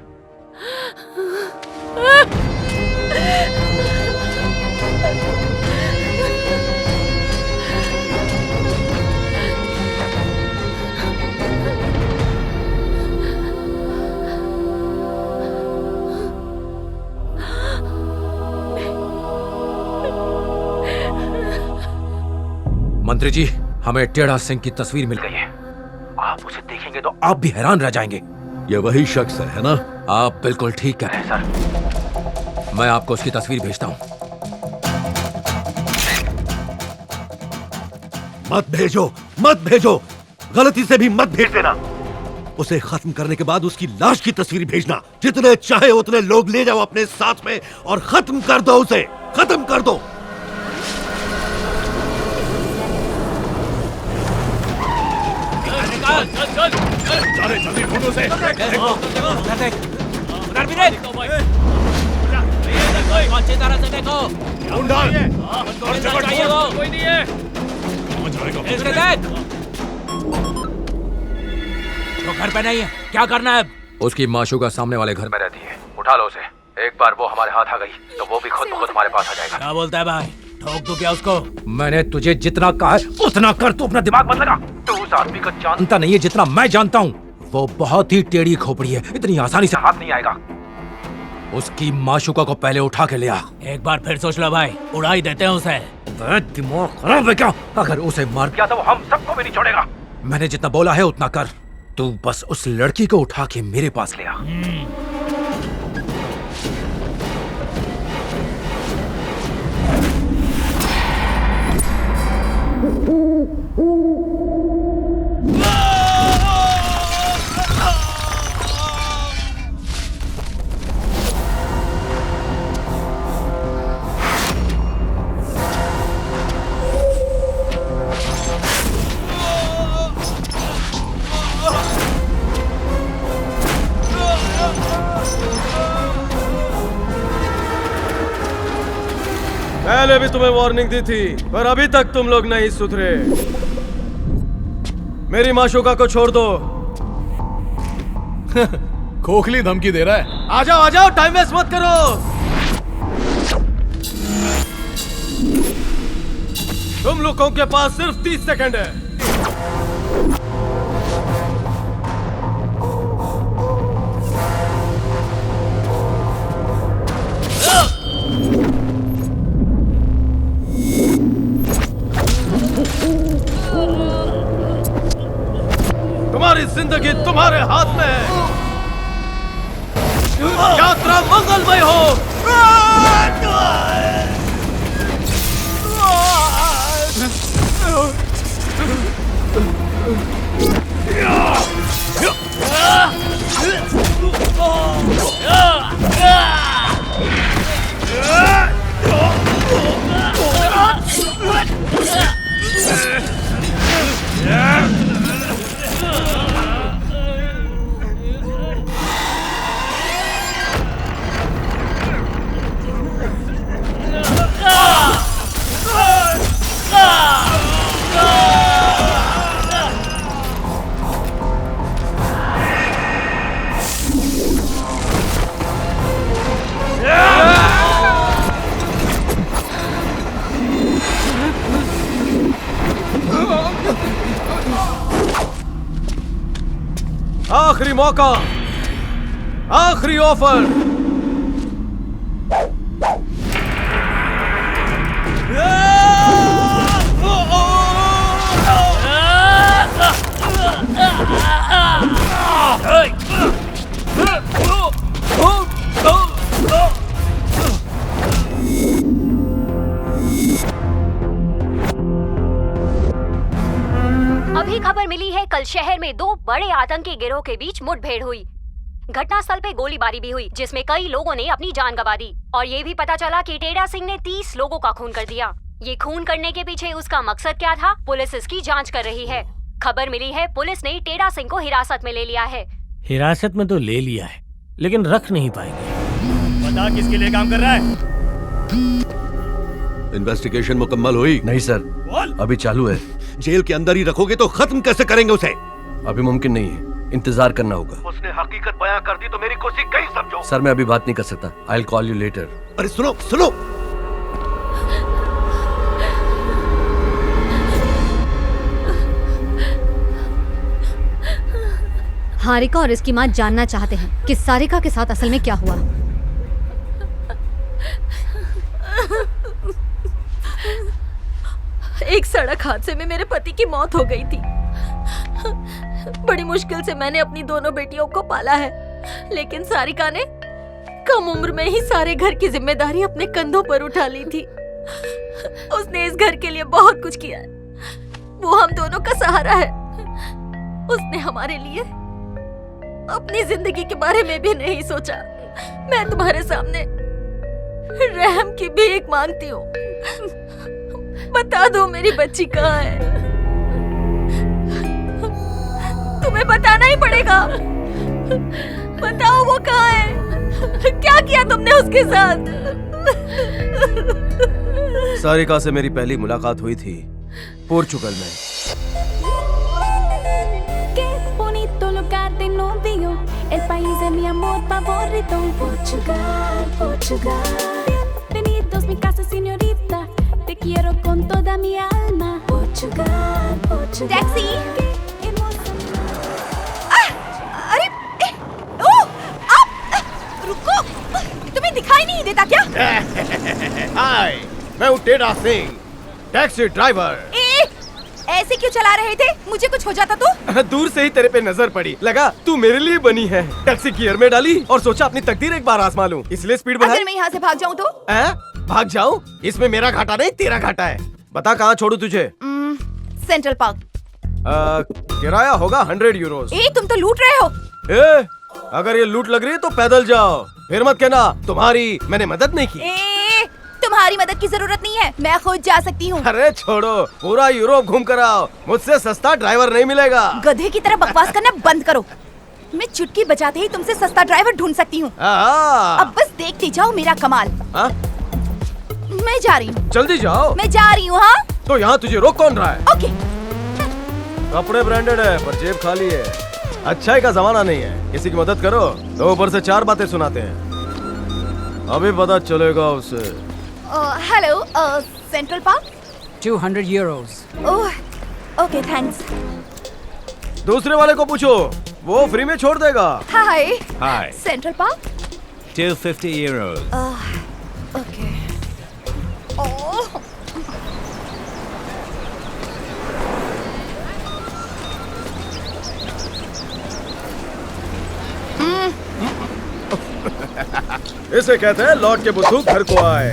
मंत्री जी, हमें टेढ़ा सिंह की तस्वीर मिल गई है। आप उसे देखेंगे तो आप भी हैरान रह जाएंगे। ये वही शख्स है ना? आप बिल्कुल ठीक कह रहे हैं सर। मैं आपको उसकी तस्वीर भेजता हूँ। मत भेजो, मत भेजो, गलती से भी मत भेज देना। उसे खत्म करने के बाद उसकी लाश की तस्वीर भेजना। जितने चाहे उतने लोग ले जाओ अपने साथ में और खत्म कर दो उसे, खत्म कर दो। जल्दी फोटो से वो घर पे नहीं है, क्या करना है? उसकी माशूका सामने वाले घर में रहती है, उठा लो उसे। एक बार वो हमारे हाथ आ गई तो वो भी खुद ब खुद हमारे पास आ जाएगा। क्या बोलता है भाई? ठोक दूं क्या उसको? मैंने तुझे जितना कहा है उतना कर, तू अपना दिमाग मत लगा। तू उस आदमी को जानता नहीं है जितना मैं जानता हूँ। वो बहुत ही टेढ़ी खोपड़ी है, इतनी आसानी से हाथ नहीं आएगा। उसकी माशूका को पहले उठा के ले आ। एक बार फिर सोच लो भाई, उड़ा ही देते हैं उसे। दिमाग खराब है क्या? अगर उसे मार दिया तो वो हम सबको भी नहीं छोड़ेगा। मैंने जितना बोला है उतना कर। तू बस उस लड़की को उठा के मेरे पास ले आ। पहले भी तुम्हें वार्निंग दी थी, पर अभी तक तुम लोग नहीं सुधरे। मेरी माशूका को छोड़ दो। खोखली धमकी दे रहा है। आ जाओ, टाइम वेस्ट मत करो। तुम लोगों के पास सिर्फ 30 सेकंड है। तुम्हारी जिंदगी तुम्हारे हाथ में है। यात्रा मंगलमय हो। आखिरी मौका, आखिरी ऑफर। अभी खबर मिली है, कल शहर में 2 बड़े आतंकी गिरोह के बीच मुठभेड़ हुई। घटनास्थल पे गोलीबारी भी हुई, जिसमें कई लोगों ने अपनी जान गंवा दी। और ये भी पता चला कि टेढ़ा सिंह ने 30 लोगों का खून कर दिया। ये खून करने के पीछे उसका मकसद क्या था, पुलिस इसकी जांच कर रही है। खबर मिली है, पुलिस ने टेढ़ा सिंह को हिरासत में ले लिया है। हिरासत में तो ले लिया है, लेकिन रख नहीं पाएंगे। बता किसके लिए काम कर रहा है? इन्वेस्टिगेशन मुकम्मल हुई? नहीं सर, अभी चालू है। जेल के अंदर ही रखोगे तो खत्म कैसे करेंगे उसे? अभी मुमकिन नहीं है, इंतजार करना होगा। उसने हकीकत बयां कर दी तो मेरी खुशी कहीं समझो। सर मैं अभी बात नहीं कर सकता। I will call you later. अरे सुनो सुनो, हारिका और इसकी माँ जानना चाहते हैं कि सारिका के साथ असल में क्या हुआ। एक सड़क हादसे में मेरे पति की मौत हो गई थी। बड़ी मुश्किल से मैंने अपनी दोनों बेटियों को पाला है, लेकिन सारिका ने कम उम्र में ही सारे घर की जिम्मेदारी अपने कंधों पर उठा ली थी। उसने इस घर के लिए बहुत कुछ किया है। वो हम दोनों का सहारा है। उसने हमारे लिए अपनी जिंदगी के बारे में भी नहीं सोचा। मैं तुम्हारे सामने रहम की भीख मांगती हूँ। बता दो मेरी बच्ची कहाँ है। तुम्हें बताना ही पड़ेगा। बताओ वो कहाँ है। क्या किया तुमने उसके साथ? सारिका से मेरी पहली मुलाकात हुई थी पोर्चुगल में। Bonito lugar de novio, el país de mi amor favorito. Portugal, Portugal. Bienvenidos mi casa, señorita. Te quiero con toda mi alma. Portugal, Portugal. Taxi. अरे रुको, तुम्हें दिखाई नहीं देता क्या? हाय, मैं हूँ टेढ़ा सिंह, टैक्सी ड्राइवर। ऐसे क्यों चला रहे थे? मुझे कुछ हो जाता तो? दूर से ही तेरे पे नजर पड़ी, लगा तू मेरे लिए बनी है। टैक्सी गियर में डाली और सोचा अपनी तकदीर एक बार आजमा लूं, इसलिए स्पीड बढ़ाई। अगर मैं यहाँ से भाग जाऊँ तो? भाग जाऊं? इसमें मेरा घाटा नहीं, तेरा घाटा है। बता कहाँ छोड़ू तुझे? Central park. किराया होगा 100 यूरोस। तुम तो लूट रहे हो। अगर ये लूट लग रही है तो पैदल जाओ, फिर मत कहना तुम्हारी मैंने मदद नहीं की। तुम्हारी मदद की जरूरत नहीं है, मैं खुद जा सकती हूँ। अरे छोड़ो, पूरा यूरोप घूम कर आओ, मुझसे सस्ता ड्राइवर नहीं मिलेगा। गधे की तरह बकवास करना बंद करो। मैं चुटकी बजाते ही तुमसे सस्ता ड्राइवर ढूंढ सकती हूँ। अब बस देखती जाओ मेरा कमाल। मैं जा रही हूँ। जल्दी जाओ। मैं जा रही हूँ। हाँ तो यहाँ तुझे रोक कौन रहा है? ओके। कपड़े ब्रांडेड है पर जेब खाली है। अच्छाई का जमाना नहीं है, किसी की मदद करो तो ऊपर से 4 बातें सुनाते हैं। अभी पता चलेगा उसे। Hello, Central Park. 200 euros. Okay thanks. दूसरे वाले को पूछो, वो फ्री में छोड़ देगा। Hi. Hi. Central Park. 250 euros. Okay. इसे कहते हैं लौट के बुद्धू घर को आए।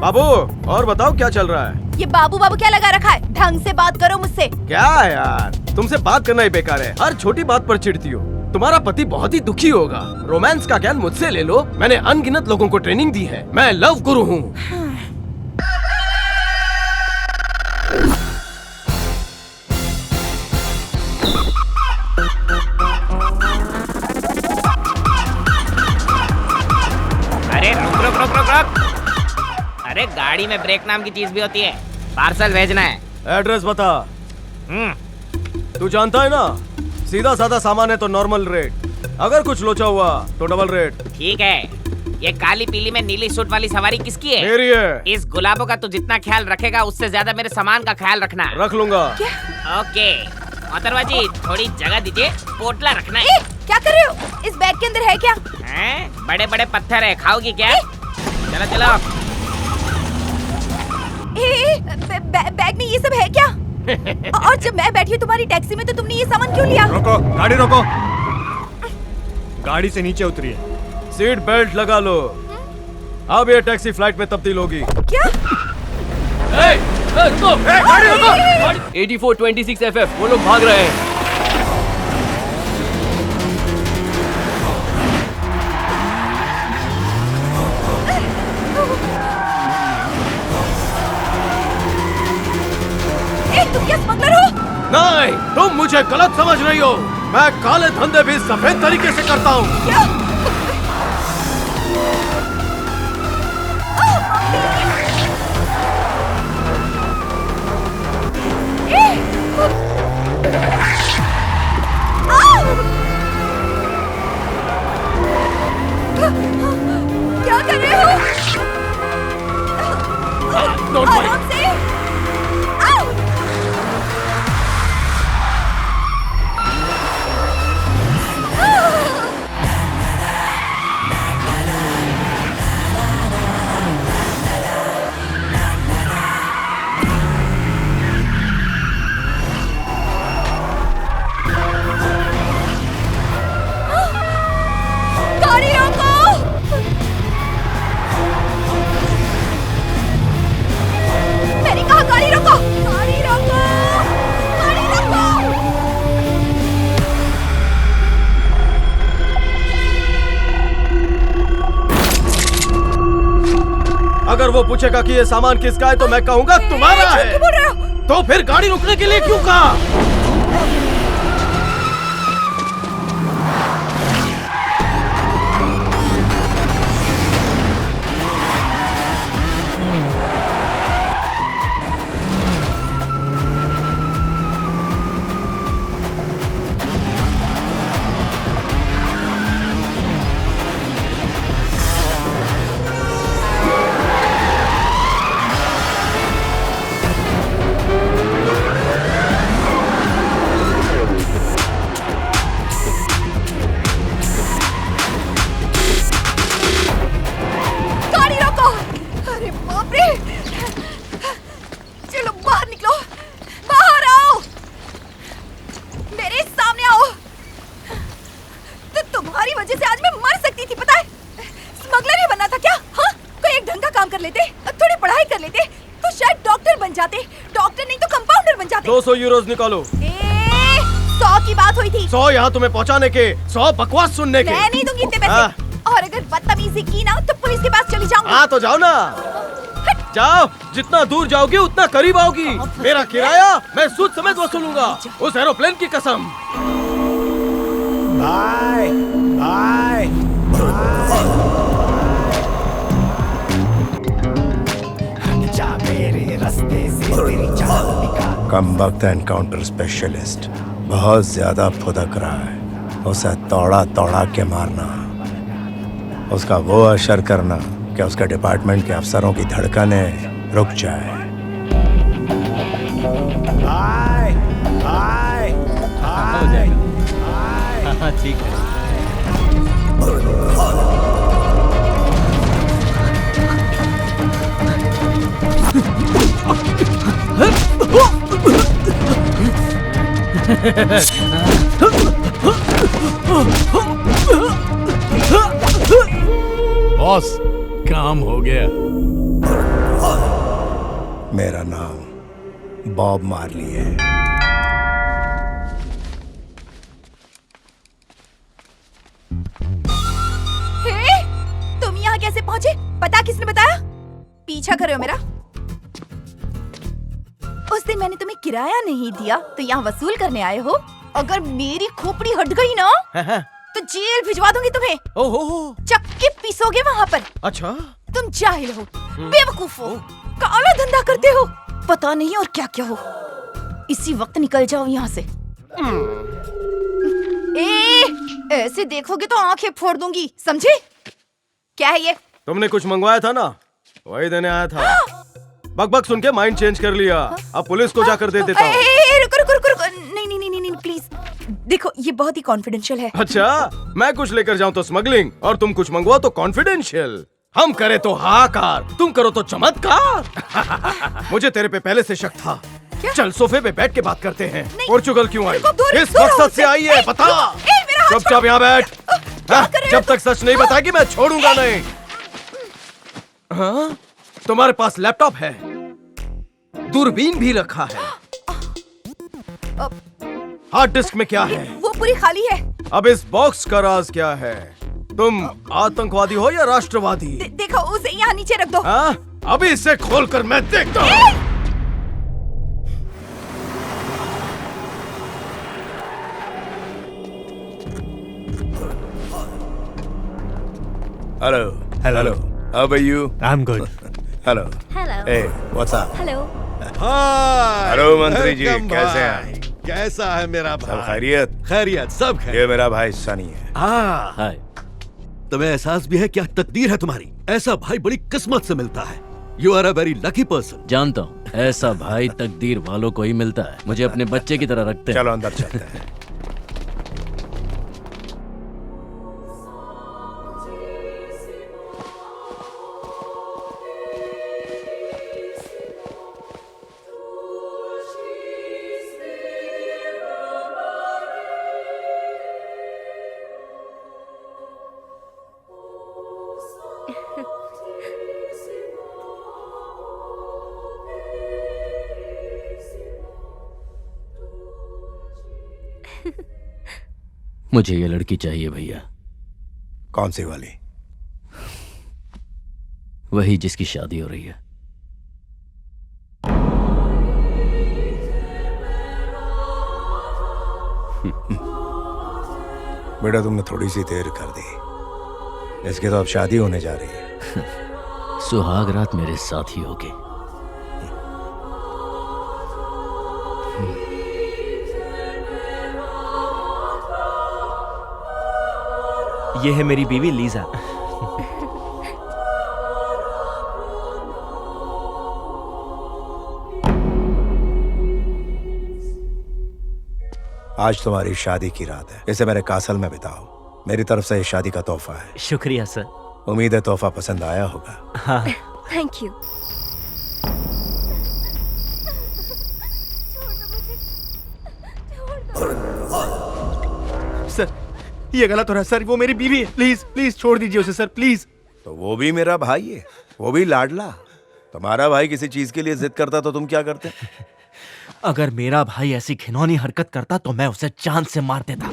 बाबू और बताओ क्या चल रहा है? ये बाबू बाबू क्या लगा रखा है? ढंग से बात करो मुझसे। क्या है यार, तुमसे बात करना ही बेकार है, हर छोटी बात पर चिढ़ती हो। तुम्हारा पति बहुत ही दुखी होगा। रोमांस का ज्ञान मुझसे ले लो, मैंने अनगिनत लोगों को ट्रेनिंग दी है। मैं लव गुरु हूँ। अरे रुक रुक रुक रुक रुक। अरे गाड़ी में ब्रेक नाम की चीज भी होती है, पार्सल भेजना है। एड्रेस बता। तू जानता है ना, सीधा साधा सामान है तो नॉर्मल रेट, अगर कुछ लोचा हुआ तो डबल रेट। ठीक है। ये काली पीली में नीली सूट वाली सवारी किसकी है? मेरी है। इस गुलाबों का तू जितना ख्याल रखेगा उससे ज्यादा मेरे सामान का ख्याल रखना। रख लूंगा। ओके मोहतरमा जी, थोड़ी जगह दीजिए, पोटला रखना है। क्या कर रहे हो? इस बैग के अंदर है क्या? बड़े बड़े पत्थर है, खाओगी क्या? चलो चलो। बैग में ये सब है क्या? और जब मैं बैठी हूँ तुम्हारी टैक्सी में तो तुमने ये सामान क्यों लिया? रोको, गाड़ी रोको। गाड़ी से नीचे उतरिए। सीट बेल्ट लगा लो, अब ये टैक्सी फ्लाइट में तब्दील होगी। क्या? रुको, गाड़ी रुको। 8426 FF, वो लोग भाग रहे हैं। तुम क्या स्मगलर हो? नहीं, तुम मुझे गलत समझ रही हो। मैं काले धंधे भी सफेद तरीके से करता हूँ। क्या? क्या कर रहे हो? आराम से। वो पूछेगा कि ये सामान किसका है तो मैं कहूंगा तुम्हारा है। झूठ बोल रहे हो। तो फिर गाड़ी रुकने के लिए क्यों कहा? गाड़ी रोको। अरे बाप रे, चलो बाहर निकलो, बाहर आओ, मेरे सामने आओ। तो तुम्हारी वजह से आज मैं मर सकती थी, पता है? स्मगलर ही बनना था क्या? हाँ, कोई एक ढंग का काम कर लेते, थोड़ी पढ़ाई कर लेते तो शायद डॉक्टर बन जाते। डॉक्टर नहीं तो कंपाउंडर बन जाते। 200 यूरोज निकालो। 100 की बात हुई थी। 100 यहाँ तुम्हें पहुँचाने के, 100 बकवास सुनने के। मैं नहीं दूंगी इतने पैसे। और अगर बदतमीजी की ना तो पुलिस के पास चली जाऊंगी। हाँ तो जाओ ना, जाओ। जितना दूर जाओगी उतना करीब आओगी। मेरा किराया मैं सूद समेत वसूलूंगा, उस एरोप्लेन की कसम। बाय बाय जा मेरे रास्ते से तेरी चाल निकाल। कम वक्त एनकाउंटर स्पेशलिस्ट बहुत ज्यादा फुदक रहा है। उसे तोड़ा तोड़ा के मारना, उसका वो असर करना कि उसके डिपार्टमेंट के अफसरों की धड़कनें रुक जाए। बाय बाय हो जाएगा। हाँ ठीक है। बॉस, काम हो गया। मेरा नाम बॉब मार्ली है। हे, तुम यहाँ कैसे पहुँचे? पता किसने बताया? पीछा कर रहे हो मेरा? उस दिन मैंने तुम्हें किराया नहीं दिया तो यहाँ वसूल करने आए हो? अगर मेरी खोपड़ी हट गई ना तो जेल भिजवा दूंगी तुम्हें। ओहो, चक्के पीसोगे वहाँ पर। अच्छा, तुम जाहिल हो, बेवकूफ हो, काला धंधा करते हो, पता नहीं और क्या क्या हो। इसी वक्त निकल जाओ यहाँ से। ऐसे देखोगे तो आंखें फोड़ दूंगी, समझे? क्या है ये? तुमने कुछ मंगवाया था ना, वही देने आया था। बक सुन के माइंड चेंज कर लिया। अब पुलिस को जाकर दे देता हूँ। रुको रुको रुको, नहीं नहीं नहीं नहीं प्लीज। देखो ये बहुत ही कॉन्फिडेंशियल है। अच्छा, मैं कुछ लेकर जाऊं तो स्मगलिंग और तुम कुछ मंगवाओ तो कॉन्फिडेंशियल। हम करे तो हाहाकार, तुम करो तो चमत्कार। मुझे तेरे पे पहले से शक था। चल सोफे पे बैठ के बात करते हैं। पोर्चुगल क्यों आई? किस मकसद से आई है बता। चुपचाप यहाँ बैठ। जब तक सच नहीं बताएगी मैं छोड़ूंगा नहीं। हाँ? तुम्हारे पास लैपटॉप है, दूरबीन भी रखा है। हार्ड डिस्क में क्या है? वो पूरी खाली है। अब इस बॉक्स का राज क्या है? तुम आतंकवादी हो या राष्ट्रवादी? देखो उसे यहाँ नीचे रख दो। हाँ? अभी इसे खोलकर मैं देखता हूँ। Hello. Hello. How are you? I'm good. Hello. Hello. Hey, what's up? Hello. Hi. Hello मंत्री जी, वेलकम कैसे भाई। हैं? कैसा है मेरा भाई? सब खैरियत? खैरियत, सब खैरियत। ये मेरा भाई सनी है। हाय। तुम्हें एहसास भी है क्या तकदीर है तुम्हारी? ऐसा भाई बड़ी किस्मत से मिलता है। You are a very lucky person. जानता हूँ, ऐसा भाई तकदीर वालों को ही मिलता है। मुझे अपने बच्चे की तरह रखते हैं। चलो अंदर चलते हैं। मुझे ये लड़की चाहिए भैया। कौन सी वाली? वही जिसकी शादी हो रही है। बेटा तुमने थोड़ी सी देर कर दी। इसके तो अब शादी होने जा रही है। सुहाग रात मेरे साथ ही होगी। ये है मेरी बीवी लीजा। आज तुम्हारी शादी की रात है, इसे मेरे कासल में बिताओ। मेरी तरफ से इस शादी का तोहफा है। शुक्रिया सर। उम्मीद है तोहफा पसंद आया होगा। हाँ। Thank you. सर ये गलत हो रहा है सर, वो मेरी बीवी है। प्लीज प्लीज छोड़ दीजिए उसे सर, प्लीज। तो वो भी मेरा भाई है, वो भी लाडला। तुम्हारा भाई किसी चीज के लिए जिद करता तो तुम क्या करते? अगर मेरा भाई ऐसी घिनौनी हरकत करता तो मैं उसे जान से मार देता।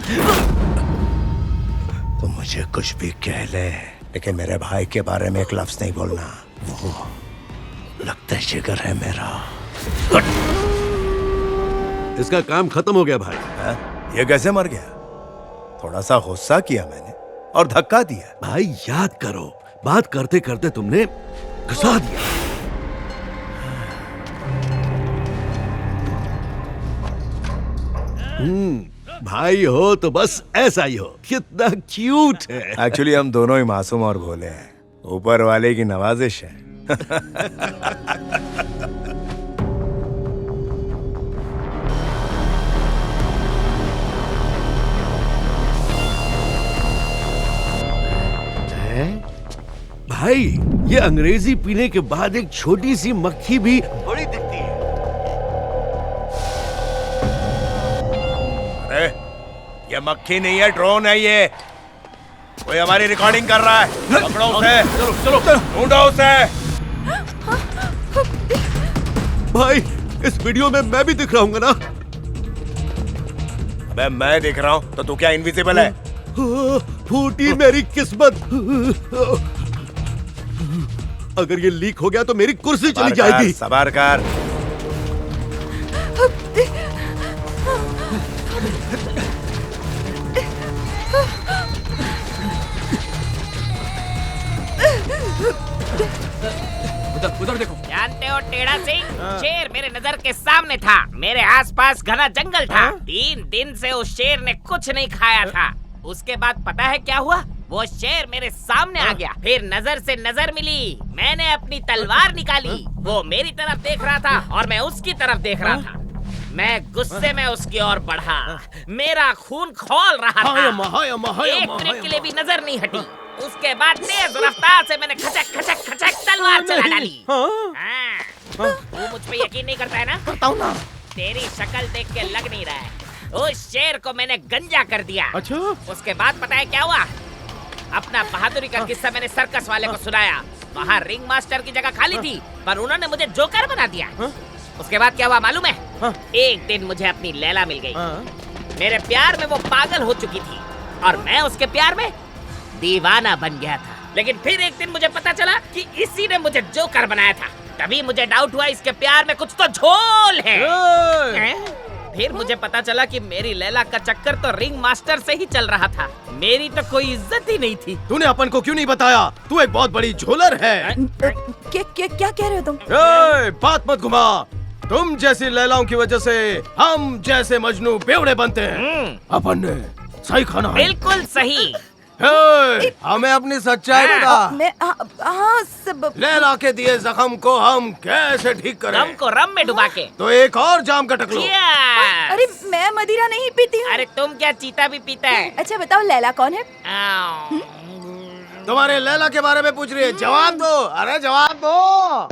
तुम मुझे कुछ भी कह ले, लेकिन मेरे भाई के बारे में एक लफ्ज नहीं बोलना। वो लगता जिगर है मेरा। इसका काम खत्म हो गया भाई। ये कैसे मर गया? थोड़ा सा गुस्सा किया मैंने और धक्का दिया। भाई याद करो, बात करते करते तुमने घुसा दिया। भाई हो तो बस ऐसा ही हो। कितना क्यूट है। एक्चुअली हम दोनों ही मासूम और भोले हैं, ऊपर वाले की नवाजिश है। भाई ये अंग्रेजी पीने के बाद एक छोटी सी मक्खी भी बड़ी दिखती है। अरे ये मक्खी नहीं है, ड्रोन है ये। कोई हमारी रिकॉर्डिंग कर रहा है। पकड़ो उसे। चलो चलो ढूंढो उसे। भाई इस वीडियो में मैं भी दिख रहा हूँ ना? अबे मैं दिख रहा हूँ तो तू क्या इनविजिबल है? फूटी मेरी किस्मत। अगर ये लीक हो गया तो मेरी कुर्सी चली जाएगी। सवार कर। उधर देखो। जानते हो टेढ़ा सिंह, शेर मेरे नजर के सामने था। मेरे आसपास घना जंगल था। 3 दिन से उस शेर ने कुछ नहीं खाया था। उसके बाद पता है क्या हुआ? वो शेर मेरे सामने आ गया, फिर नजर से नजर मिली। मैंने अपनी तलवार निकाली। वो मेरी तरफ देख रहा था और मैं उसकी तरफ देख रहा था। मैं गुस्से में उसकी ओर बढ़ा। मेरा खून खौल रहा था। एक मिनट के लिए भी नजर नहीं हटी। उसके बाद तेज रफ्तार से मैंने खचक खचक खचक तलवार चला डाली। तू मुझ पे यकीन नहीं करता है ना? करता हूँ ना। तेरी शक्ल देख के लग नहीं रहा है। उस शेर को मैंने गंजा कर दिया। अच्छा? उसके बाद पता है क्या हुआ? अपना बहादुरी का किस्सा मैंने सर्कस वाले को सुनाया। वहाँ रिंग मास्टर की जगह खाली थी, पर उन्होंने मुझे जोकर बना दिया। उसके बाद क्या हुआ मालूम है? एक दिन मुझे अपनी लैला मिल गई। मेरे प्यार में वो पागल हो चुकी थी और मैं उसके प्यार में दीवाना बन गया था। लेकिन फिर एक दिन मुझे पता चला कि इसी ने मुझे जोकर बनाया था। तभी मुझे डाउट हुआ इसके प्यार में कुछ तो झोल है। फिर मुझे पता चला कि मेरी लैला का चक्कर तो रिंग मास्टर से ही चल रहा था। मेरी तो कोई इज्जत ही नहीं थी। तूने अपन को क्यों नहीं बताया? तू एक बहुत बड़ी झोलर है। क्या कह रहे हो तुम? बात मत घुमा। तुम जैसी लैलाओं की वजह से हम जैसे मजनू बेवड़े बनते हैं। अपन ने सही खाना है। बिल्कुल सही। हमें अपनी सच्चाई बता। लैला के दिए जख्म को हम कैसे ठीक करें? रम को रम में डुबा के। तो एक और जाम का टकलो। अरे मैं मदिरा नहीं पीती हूँ। अरे तुम क्या चीता भी पीता है? अच्छा बताओ लैला कौन है? तुम्हारे लैला के बारे में पूछ रही है, जवाब दो। अरे जवाब दो।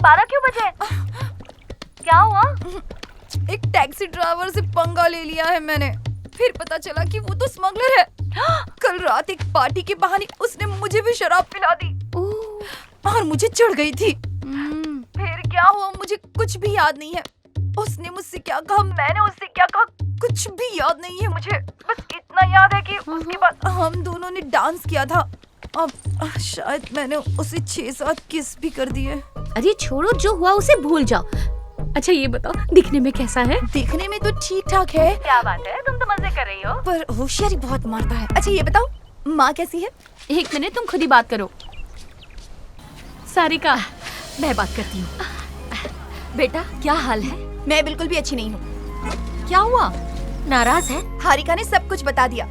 12 क्यों बजे? क्या हुआ? एक टैक्सी ड्राइवर से पंगा ले लिया है मैंने। फिर पता चला कि वो तो स्मगलर है। कल रात एक पार्टी के बहाने उसने मुझे भी शराब पिला दी और मुझे चढ़ गई थी। फिर क्या हुआ मुझे कुछ भी याद नहीं है। उसने मुझसे क्या कहा, मैंने उससे क्या कहा, कुछ भी याद नहीं है मुझे। बस इतना याद है कि उसके बाद हम दोनों ने डांस किया था। अब शायद मैंने उसे 6-7 किस भी कर दिए। अरे छोड़ो, जो हुआ उसे भूल जाओ। अच्छा ये बताओ, दिखने में कैसा है? दिखने में तो ठीक ठाक है। क्या बात है, तुम तो मजे कर रही हो। पर होशियारी बहुत मारता है। अच्छा ये बताओ, माँ कैसी है? एक मिनट, तुम खुद ही बात करो। सारिका, मैं बात करती हूँ। बेटा क्या हाल है? मैं बिल्कुल भी अच्छी नहीं हूँ। क्या हुआ? नाराज है? हारिका ने सब कुछ बता दिया।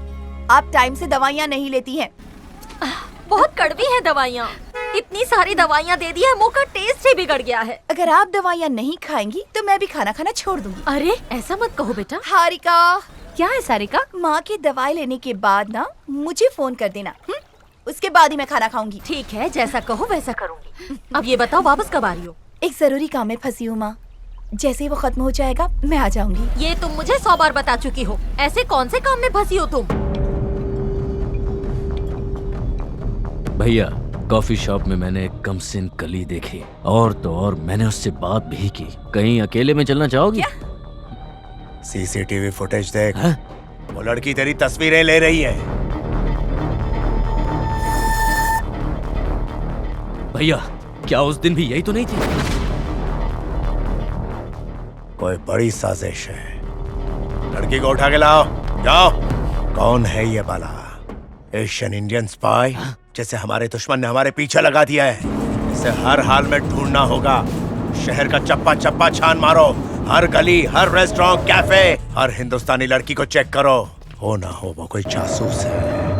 आप टाइम से दवाइयाँ नहीं लेती हैं। बहुत कड़वी है दवाइयाँ। इतनी सारी दवाइयाँ दे दी है, मुंह का टेस्ट ही बिगड़ गया है। अगर आप दवाइयाँ नहीं खाएंगी तो मैं भी खाना खाना छोड़ दूंगी। अरे ऐसा मत कहो बेटा। हारिका। क्या है सारिका? माँ की दवाई लेने के बाद ना मुझे फोन कर देना। उसके बाद ही मैं खाना खाऊंगी। ठीक है, जैसा कहो वैसा करूंगी। अब ये बताओ, वापस कब आ रही हो? एक जरूरी काम में फंसी हूँ माँ। जैसे ही वो खत्म हो जाएगा मैं आ जाऊंगी। ये तुम मुझे 100 बार बता चुकी हो। ऐसे कौन से काम में फंसी हो तुम? भैया, कॉफी शॉप में मैंने एक कमसिन कली देखी, और तो और मैंने उससे बात भी की। कहीं अकेले में चलना चाहोगी? सीसीटीवी फुटेज देख। वो लड़की तेरी तस्वीरें ले रही है। भैया, क्या उस दिन भी यही तो नहीं थी? कोई बड़ी साजिश है। लड़की को उठा के लाओ, जाओ। कौन है ये बाला? एशियन इंडियन स्पाई जैसे हमारे दुश्मन ने हमारे पीछे लगा दिया है। इसे हर हाल में ढूंढना होगा। शहर का चप्पा चप्पा छान मारो। हर गली, हर रेस्टोरेंट, कैफे, हर हिंदुस्तानी लड़की को चेक करो। हो ना हो वो कोई जासूस है।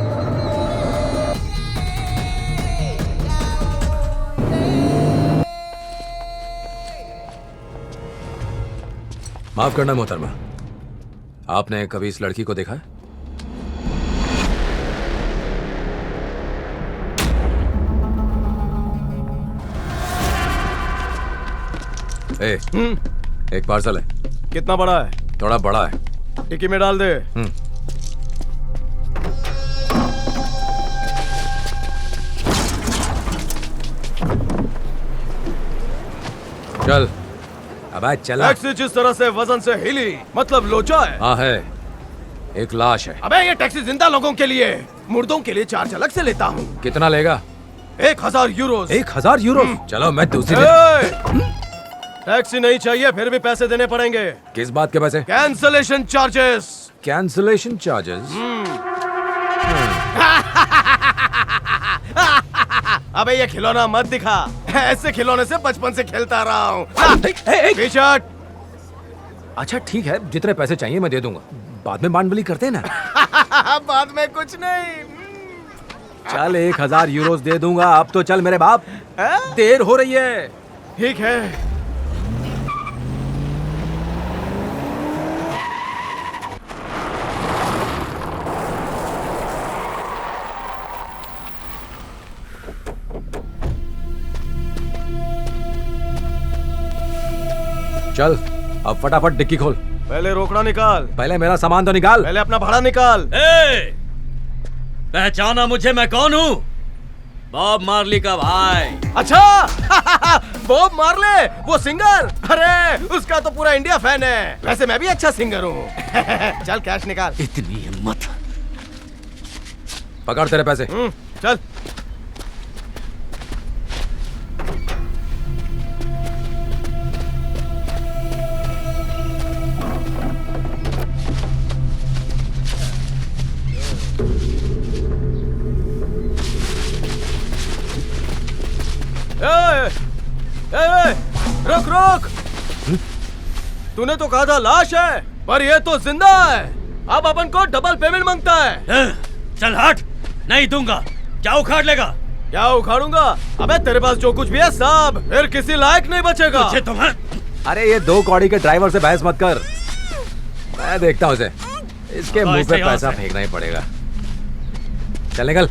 माफ करना मोहतरमा, आपने कभी इस लड़की को देखा है? एक पार्सल है। कितना बड़ा है? थोड़ा बड़ा है। टिक्की में डाल दे। चल, अब आज चला। टैक्सी जिस तरह से वजन से हिली, मतलब लोचा है। हाँ है, एक लाश है। अबे ये टैक्सी जिंदा लोगों के लिए, मुर्दों के लिए चार्ज अलग से लेता हूँ। कितना लेगा? 1000 यूरो। 1000 यूरो? चलो मैं दूसरी टैक्सी नहीं चाहिए, फिर भी पैसे देने पड़ेंगे। किस बात के पैसे? Cancellation charges. Cancellation charges? अबे ये खिलौना मत दिखा। ऐसे खिलौने से बचपन से खेलता रहा हूँ। टी-शर्ट। अच्छा ठीक है, जितने पैसे चाहिए मैं दे दूंगा। बाद में बांड बली करते हैं ना। बाद में कुछ नहीं। चल 1000 यूरोस दे दूंगा। अब तो चल मेरे बाप, देर हो रही है। ठीक है। चल अब फटाफट डिक्की खोल। पहले रोकड़ा निकाल। पहले मेरा सामान तो निकाल। पहले अपना भाड़ा निकाल। पहचाना मुझे? मैं कौन हूँ? बॉब मार्ली का भाई। अच्छा बॉब मार्ले, वो सिंगर। अरे उसका तो पूरा इंडिया फैन है। वैसे मैं भी अच्छा सिंगर हूँ। चल कैश निकाल। इतनी हिम्मत। पकड़ तेरे पैसे। चल। रुक रुक। तूने तो कहा था लाश है, पर ये तो जिंदा है। अब अपन को डबल पेमेंट मांगता है। चल हट, नहीं दूंगा। क्या उखाड़ लेगा? क्या उखाड़ूंगा? अबे तेरे पास जो कुछ भी है सब, फिर किसी लायक नहीं बचेगा। अरे ये 2 कौड़ी के ड्राइवर से बहस मत कर। मैं देखता हूँ इसे। इसके मुंह पे पैसा फेंकना ही पड़ेगा। चल निकल।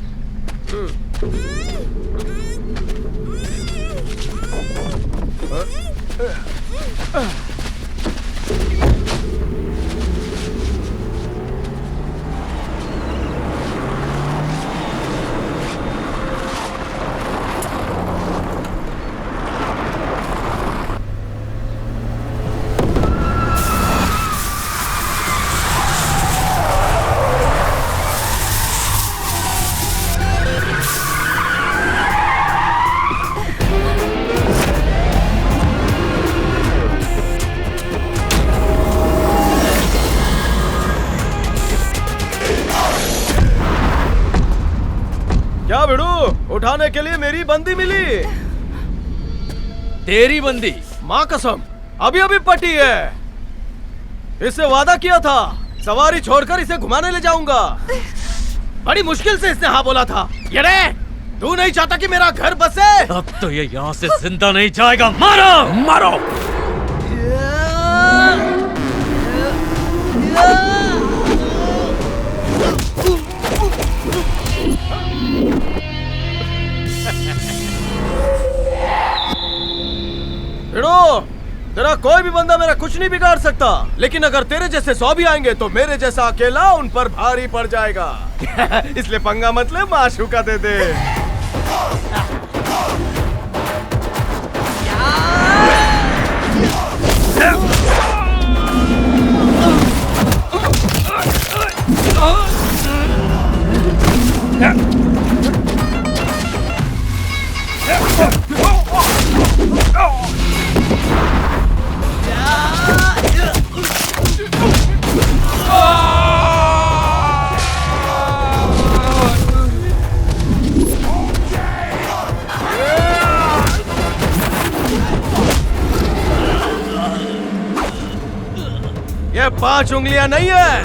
क्या भिड़ू, उठाने के लिए मेरी बंदी मिली? तेरी बंदी? माँ कसम, अभी अभी पटी है। इससे वादा किया था सवारी छोड़कर इसे घुमाने ले जाऊंगा। बड़ी मुश्किल से इसने हाँ बोला था। ये रे, तू नहीं चाहता कि मेरा घर बसे? अब तो ये यहाँ से जिंदा नहीं जाएगा। मारो मारो। भिड़ो, तेरा कोई भी बंदा मेरा कुछ नहीं बिगाड़ सकता, लेकिन अगर तेरे जैसे 100 भी आएंगे तो मेरे जैसा अकेला उन पर भारी पड़ जाएगा। इसलिए पंगा मत ले, माशूका दे दे। ये 5 उंगलियां नहीं है,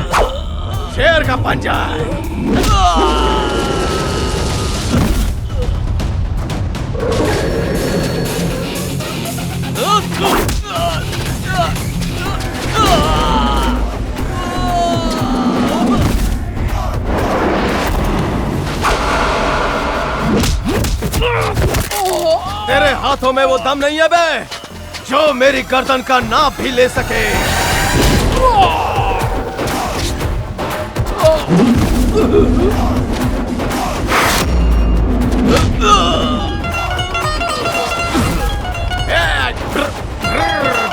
शेर का पंजा है। तेरे हाथों में वो दम नहीं है बे, जो मेरी गर्दन का नाप भी ले सके।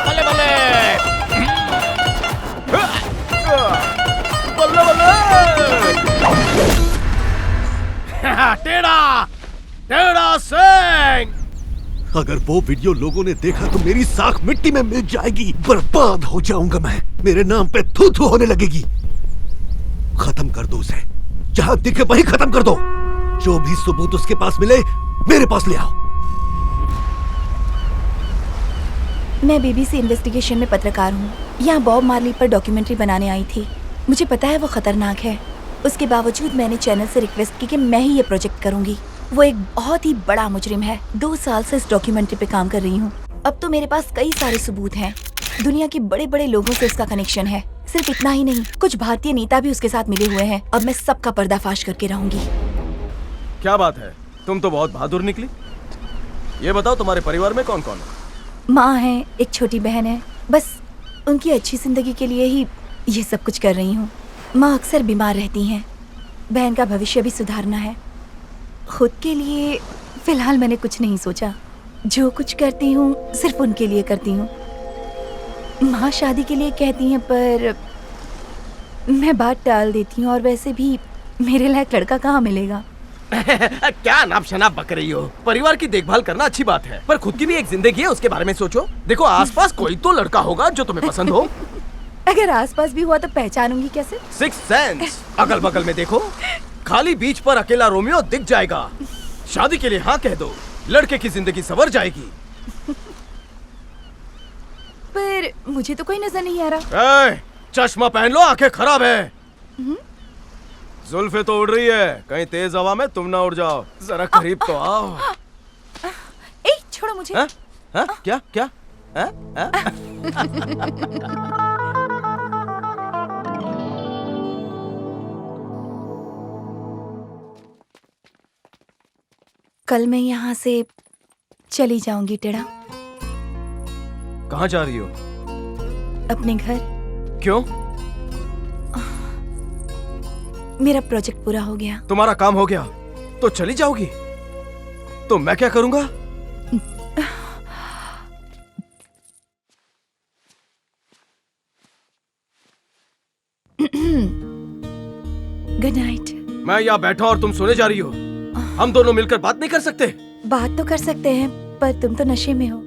बल्ले बल्ले, बल्ले बल्ले। टेढ़ा टेढ़ा सिंह। अगर वो वीडियो लोगों ने देखा तो मेरी साख मिट्टी में मिल जाएगी, बर्बाद हो जाऊंगा मैं। मेरे नाम पे थू थू होने लगेगी। खत्म कर दो उसे, जहां दिखे वहीं खत्म कर दो। जो भी सबूत उसके पास मिले मेरे पास ले आओ। मैं बीबीसी इन्वेस्टिगेशन में पत्रकार हूँ। यहाँ बॉब मार्ली पर डॉक्यूमेंट्री बनाने आई थी। मुझे पता है वो खतरनाक है, उसके बावजूद मैंने चैनल से रिक्वेस्ट की कि मैं ही ये प्रोजेक्ट करूंगी। वो एक बहुत ही बड़ा मुजरिम है। 2 साल से इस डॉक्यूमेंट्री पे काम कर रही हूँ। अब तो मेरे पास कई सारे सबूत हैं। दुनिया के बड़े बड़े लोगों से उसका कनेक्शन है। सिर्फ इतना ही नहीं, कुछ भारतीय नेता भी उसके साथ मिले हुए हैं। अब मैं सबका पर्दाफाश करके रहूंगी। क्या बात है, तुम तो बहुत बहादुर निकली। ये बताओ, तुम्हारे परिवार में कौन कौन है? माँ है, एक छोटी बहन है। बस उनकी अच्छी जिंदगी के लिए ही ये सब कुछ कर रही हूँ। माँ अक्सर बीमार रहती हैं। बहन का भविष्य भी सुधारना है। खुद के लिए फिलहाल मैंने कुछ नहीं सोचा। जो कुछ करती हूँ सिर्फ उनके लिए करती हूँ। माँ शादी के लिए कहती हैं पर मैं बात टाल देती हूँ, और वैसे भी मेरे लायक लड़का कहाँ मिलेगा। क्या नाप शनाप बक रही हो। परिवार की देखभाल करना अच्छी बात है, पर खुद की भी एक जिंदगी है, उसके बारे में सोचो। देखो, आसपास कोई तो लड़का होगा जो तुम्हें पसंद हो। अगर आसपास भी हुआ तो पहचानूंगी कैसे? 6th sense. अगल बगल में देखो, खाली बीच पर अकेला रोमियो दिख जाएगा। शादी के लिए हाँ कह दो, लड़के की जिंदगी संवर जाएगी। पर मुझे तो कोई नजर नहीं आ रहा। चश्मा पहन लो, आंखें खराब है। जुल्फे तो उड़ रही है, कहीं तेज हवा में तुम ना उड़ जाओ। जरा करीब तो आओ। ए, छोड़ो मुझे। हा? हा? क्या क्या? हा? हा? कल मैं यहाँ से चली जाऊंगी टेढ़ा। कहाँ जा रही हो? अपने घर। क्यों? मेरा प्रोजेक्ट पूरा हो गया। तुम्हारा काम हो गया तो चली जाओगी? तो मैं क्या करूंगा? Good night. मैं यहाँ बैठा और तुम सोने जा रही हो। हम दोनों मिलकर बात नहीं कर सकते? बात तो कर सकते हैं, पर तुम तो नशे में हो।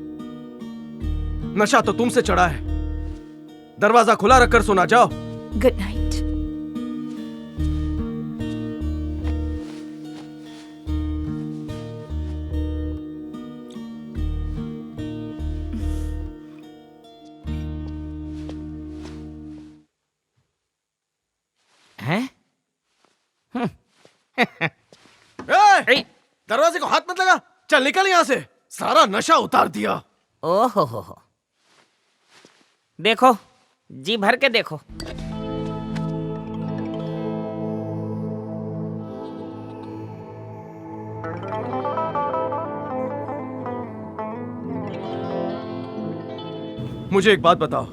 नशा तो तुमसे चढ़ा है। दरवाजा खुला रखकर सोना जाओ। Good night. दरवाजे को हाथ मत लगा। चल निकल यहाँ से। सारा नशा उतार दिया। ओहो हो। देखो, जी भर के देखो। मुझे एक बात बताओ,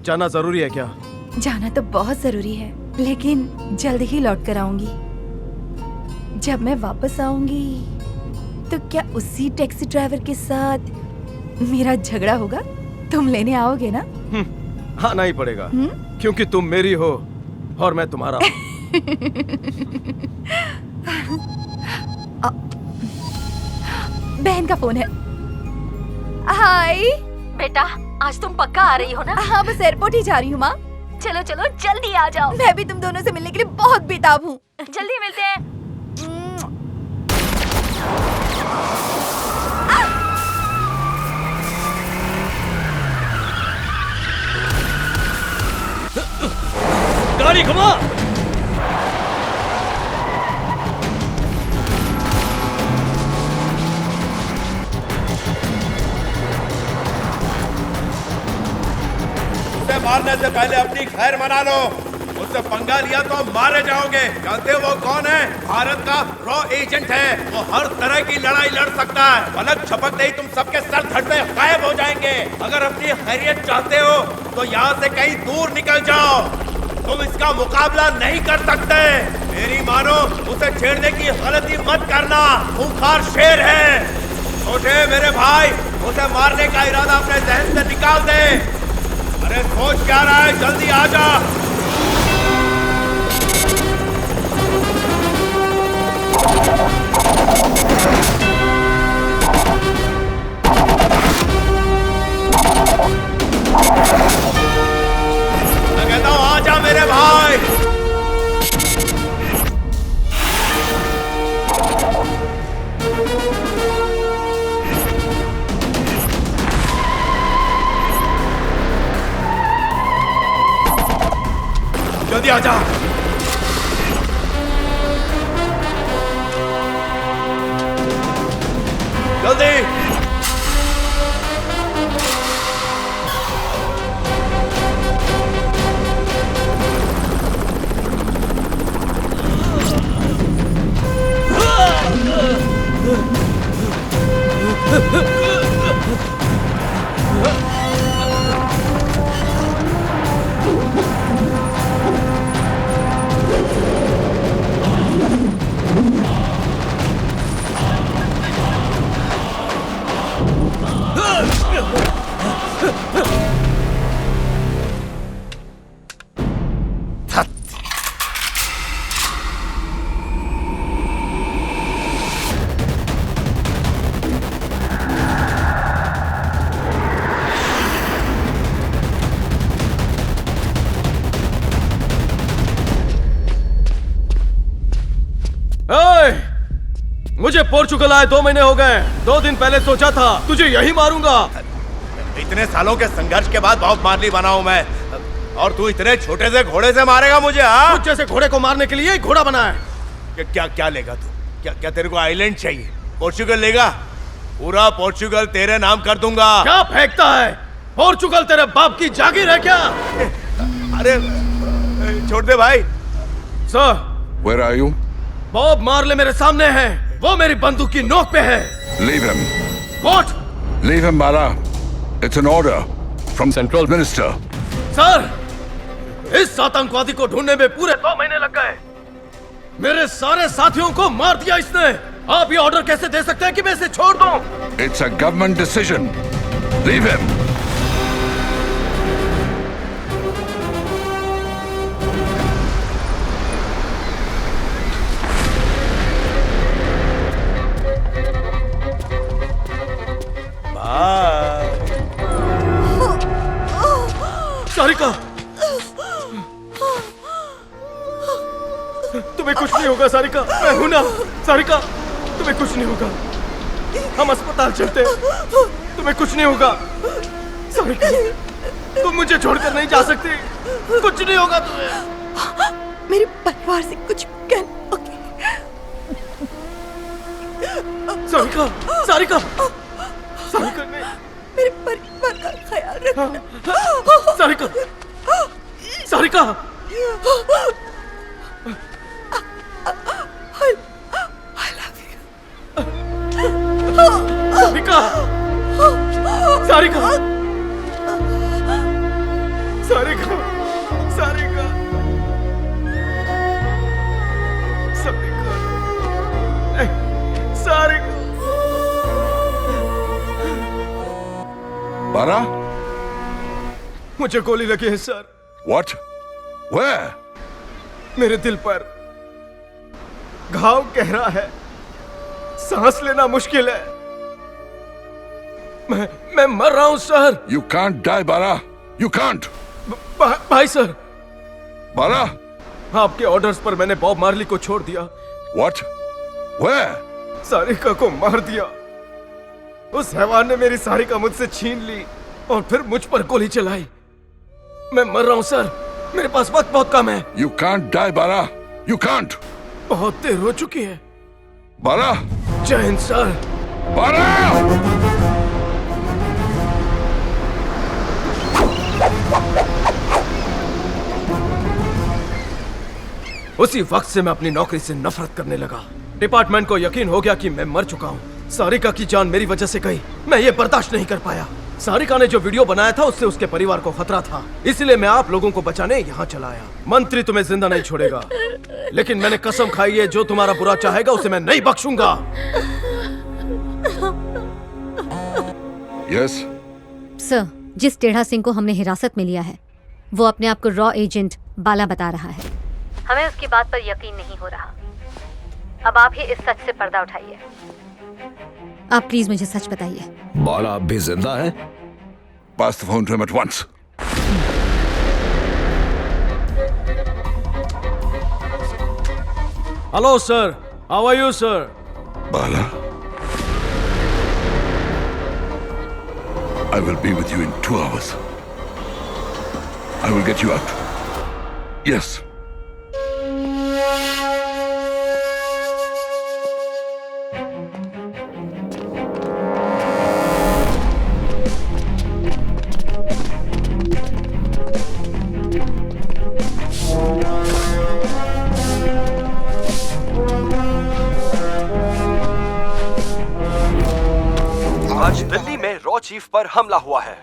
जाना जरूरी है क्या? जाना तो बहुत जरूरी है, लेकिन जल्द ही लौट कर आऊंगी। जब मैं वापस आऊंगी तो क्या उसी टैक्सी ड्राइवर के साथ मेरा झगड़ा होगा? तुम लेने आओगे ना? आना ही पड़ेगा, क्योंकि तुम मेरी हो और मैं तुम्हारा हूँ। बहन का फोन है। हाय बेटा, आज तुम पक्का आ रही हो ना? हाँ, बस एयरपोर्ट ही जा रही हूँ माँ। चलो चलो जल्दी आ जाओ। मैं भी तुम दोनों से मिलने के लिए बहुत बेताब हूँ। जल्दी मिलते हैं। गाड़ी घुमा। उसे मारने से पहले अपनी खैर मना लो। उससे पंगा लिया तो मारे जाओगे। जानते हो वो कौन है? भारत का रॉ एजेंट है। वो हर तरह की लड़ाई लड़ सकता है। पलक झपकते ही तुम सबके सर धड़ पे गायब हो जाएंगे। अगर अपनी खैरियत चाहते हो तो यहाँ से कहीं दूर निकल जाओ। तुम इसका मुकाबला नहीं कर सकते। मेरी मानो, उसे छेड़ने की गलती मत करना। खूंखार शेर है। छोटे मेरे भाई, उसे मारने का इरादा अपने जहन से निकाल दे। अरे सोच क्या रहा है? जल्दी आ जा। मैं कहता हूँ आ जा मेरे भाई। जल्दी आ जा। जल्दी। मुझे पोर्चुगल आए 2 महीने हो गए। 2 दिन पहले सोचा था तुझे यही मारूंगा। इतने सालों के संघर्ष के बाद बहुत मारली बना हूं मैं, और तू इतने छोटे से घोड़े से मारेगा मुझे? हाँ, मुझ जैसे घोड़े को मारने के लिए घोड़ा बना है। क्या क्या लेगा तू? क्या क्या तेरे को आइलैंड चाहिए? पोर्चुगल लेगा? पूरा पोर्चुगल तेरे नाम कर दूंगा। क्या फेंकता है? पोर्चुगल तेरे बाप की जागीर है क्या? अरे छोड़ दे भाई। Sir, Where are you? Bob Marley मेरे सामने है। वो मेरी बंदूक की नोक पे है। Leave him. What? Leave him, Mala. It's an order. from Central Minister. Sir, इस आतंकवादी को ढूंढने में पूरे 2 महीने लग गए। मेरे सारे साथियों को मार दिया इसने। आप ये ऑर्डर कैसे दे सकते हैं कि मैं इसे छोड़ दूं? It's a government decision. Leave him. Sarika, तुम्हें कुछ नहीं होगा सारिका, मैं हूं ना। सारिका, तुम्हें कुछ नहीं होगा। हम अस्पताल चलते हैं, तुम्हें कुछ नहीं होगा। सारिका, तुम मुझे छोड़कर नहीं जा सकती। कुछ नहीं होगा तुम्हें। मेरे परिवार से कुछ कहना। सारिका, सारिका, सारिका नहीं। मेरे परिवार का ख्याल रखना। सारिका, सारिका, सारिका, सारिका, सारिका, सारिका, सारिका, सारिका। Bara? मुझे गोली लगी है सर। What? Where? मेरे दिल पर घाव गहरा है, सांस लेना मुश्किल है। मैं मर रहा हूं sir. You can't die, Bara. You can't. भाई सर। Bara? आपके ऑर्डर्स पर मैंने बॉब मार्ली को छोड़ दिया। What? Where? सारिका को मार दिया। उस हैवान ने मेरी सारिका मुझसे छीन ली और फिर मुझ पर गोली चलाई। मैं मर रहा हूं सर, मेरे पास वक्त बहुत कम है। You can't die, Bara. You can't. बहुत देर हो चुकी है। Bara? जय हिंद सर। Bara! उसी वक्त से मैं अपनी नौकरी से नफरत करने लगा। डिपार्टमेंट को यकीन हो गया कि मैं मर चुका हूँ। सारिका की जान मेरी वजह से गई। मैं ये बर्दाश्त नहीं कर पाया। सारिका ने जो वीडियो बनाया था उससे उसके परिवार को खतरा था, इसलिए मैं आप लोगों को बचाने यहाँ चला आया। मंत्री तुम्हें जिंदा नहीं छोड़ेगा, लेकिन मैंने कसम खाई है जो तुम्हारा बुरा चाहेगा उसे मैं नहीं बख्शूंगा। Yes. सर, जिस टेढ़ा सिंह को हमने हिरासत में लिया है वो अपने आप को रॉ एजेंट बाला बता रहा है। हमें उसकी बात पर यकीन नहीं हो रहा। अब आप ही इस सच से पर्दा उठाइए। आप प्लीज मुझे सच बताइए। बाला अब भी जिंदा है? Pass the phone to him at once. Hello, sir. How are you, sir? Bala? I will be with you in 2 hours. I will get you out. Yes. आज दिल्ली में रॉ चीफ पर हमला हुआ है।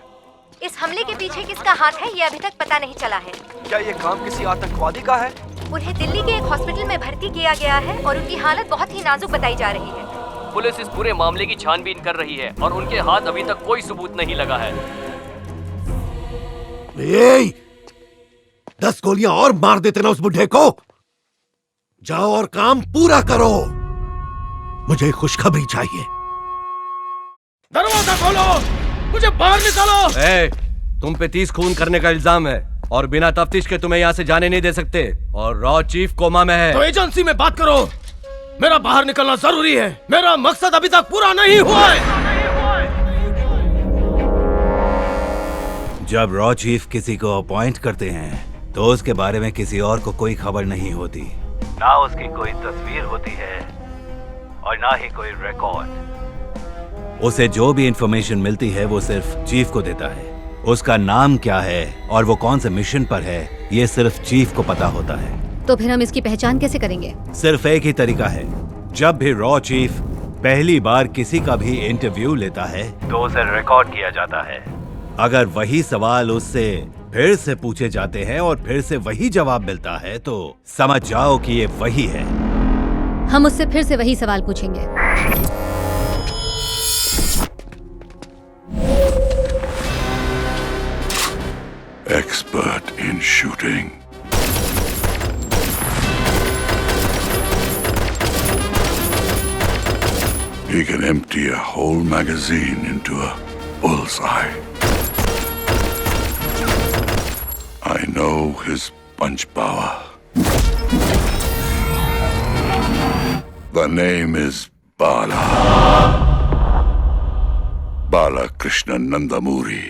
इस हमले के पीछे किसका हाथ है ये अभी तक पता नहीं चला है। क्या ये काम किसी आतंकवादी का है? उन्हें दिल्ली के एक हॉस्पिटल में भर्ती किया गया है और उनकी हालत बहुत ही नाजुक बताई जा रही है। पुलिस इस पूरे मामले की छानबीन कर रही है और उनके हाथ अभी तक कोई सबूत नहीं लगा है। 10 गोलियां और मार देते ना उस बुढ़े को। जाओ और काम पूरा करो। मुझे खुशखबरी चाहिए। दरवाजा खोलो, मुझे बाहर निकालो। तुम पे 30 खून करने का इल्जाम है और बिना तफ्तीश के तुम्हें यहाँ से जाने नहीं दे सकते। और रॉ चीफ कोमा में है। तो एजेंसी में बात करो। मेरा बाहर निकलना जरूरी है। मेरा मकसद अभी तक पूरा नहीं हुआ है। जब रॉ चीफ किसी को अपॉइंट करते हैं तो उसके बारे में किसी और को कोई खबर नहीं होती, ना उसकी कोई तस्वीर होती है और ना ही कोई रिकॉर्ड। उसे जो भी इंफॉर्मेशन मिलती है वो सिर्फ चीफ को देता है। उसका नाम क्या है और वो कौन से मिशन पर है ये सिर्फ चीफ को पता होता है। तो फिर हम इसकी पहचान कैसे करेंगे? सिर्फ एक ही तरीका है। जब भी रॉ चीफ पहली बार किसी का भी इंटरव्यू लेता है तो उसे रिकॉर्ड किया जाता है। अगर वही सवाल उससे फिर से पूछे जाते हैं और फिर से वही जवाब मिलता है तो समझ जाओ कि ये वही है। हम उससे फिर से वही सवाल पूछेंगे। Expert in shooting. He can empty a whole magazine into a bullseye. I know his punch power. The name is Bala. Bala Krishna Nandamuri.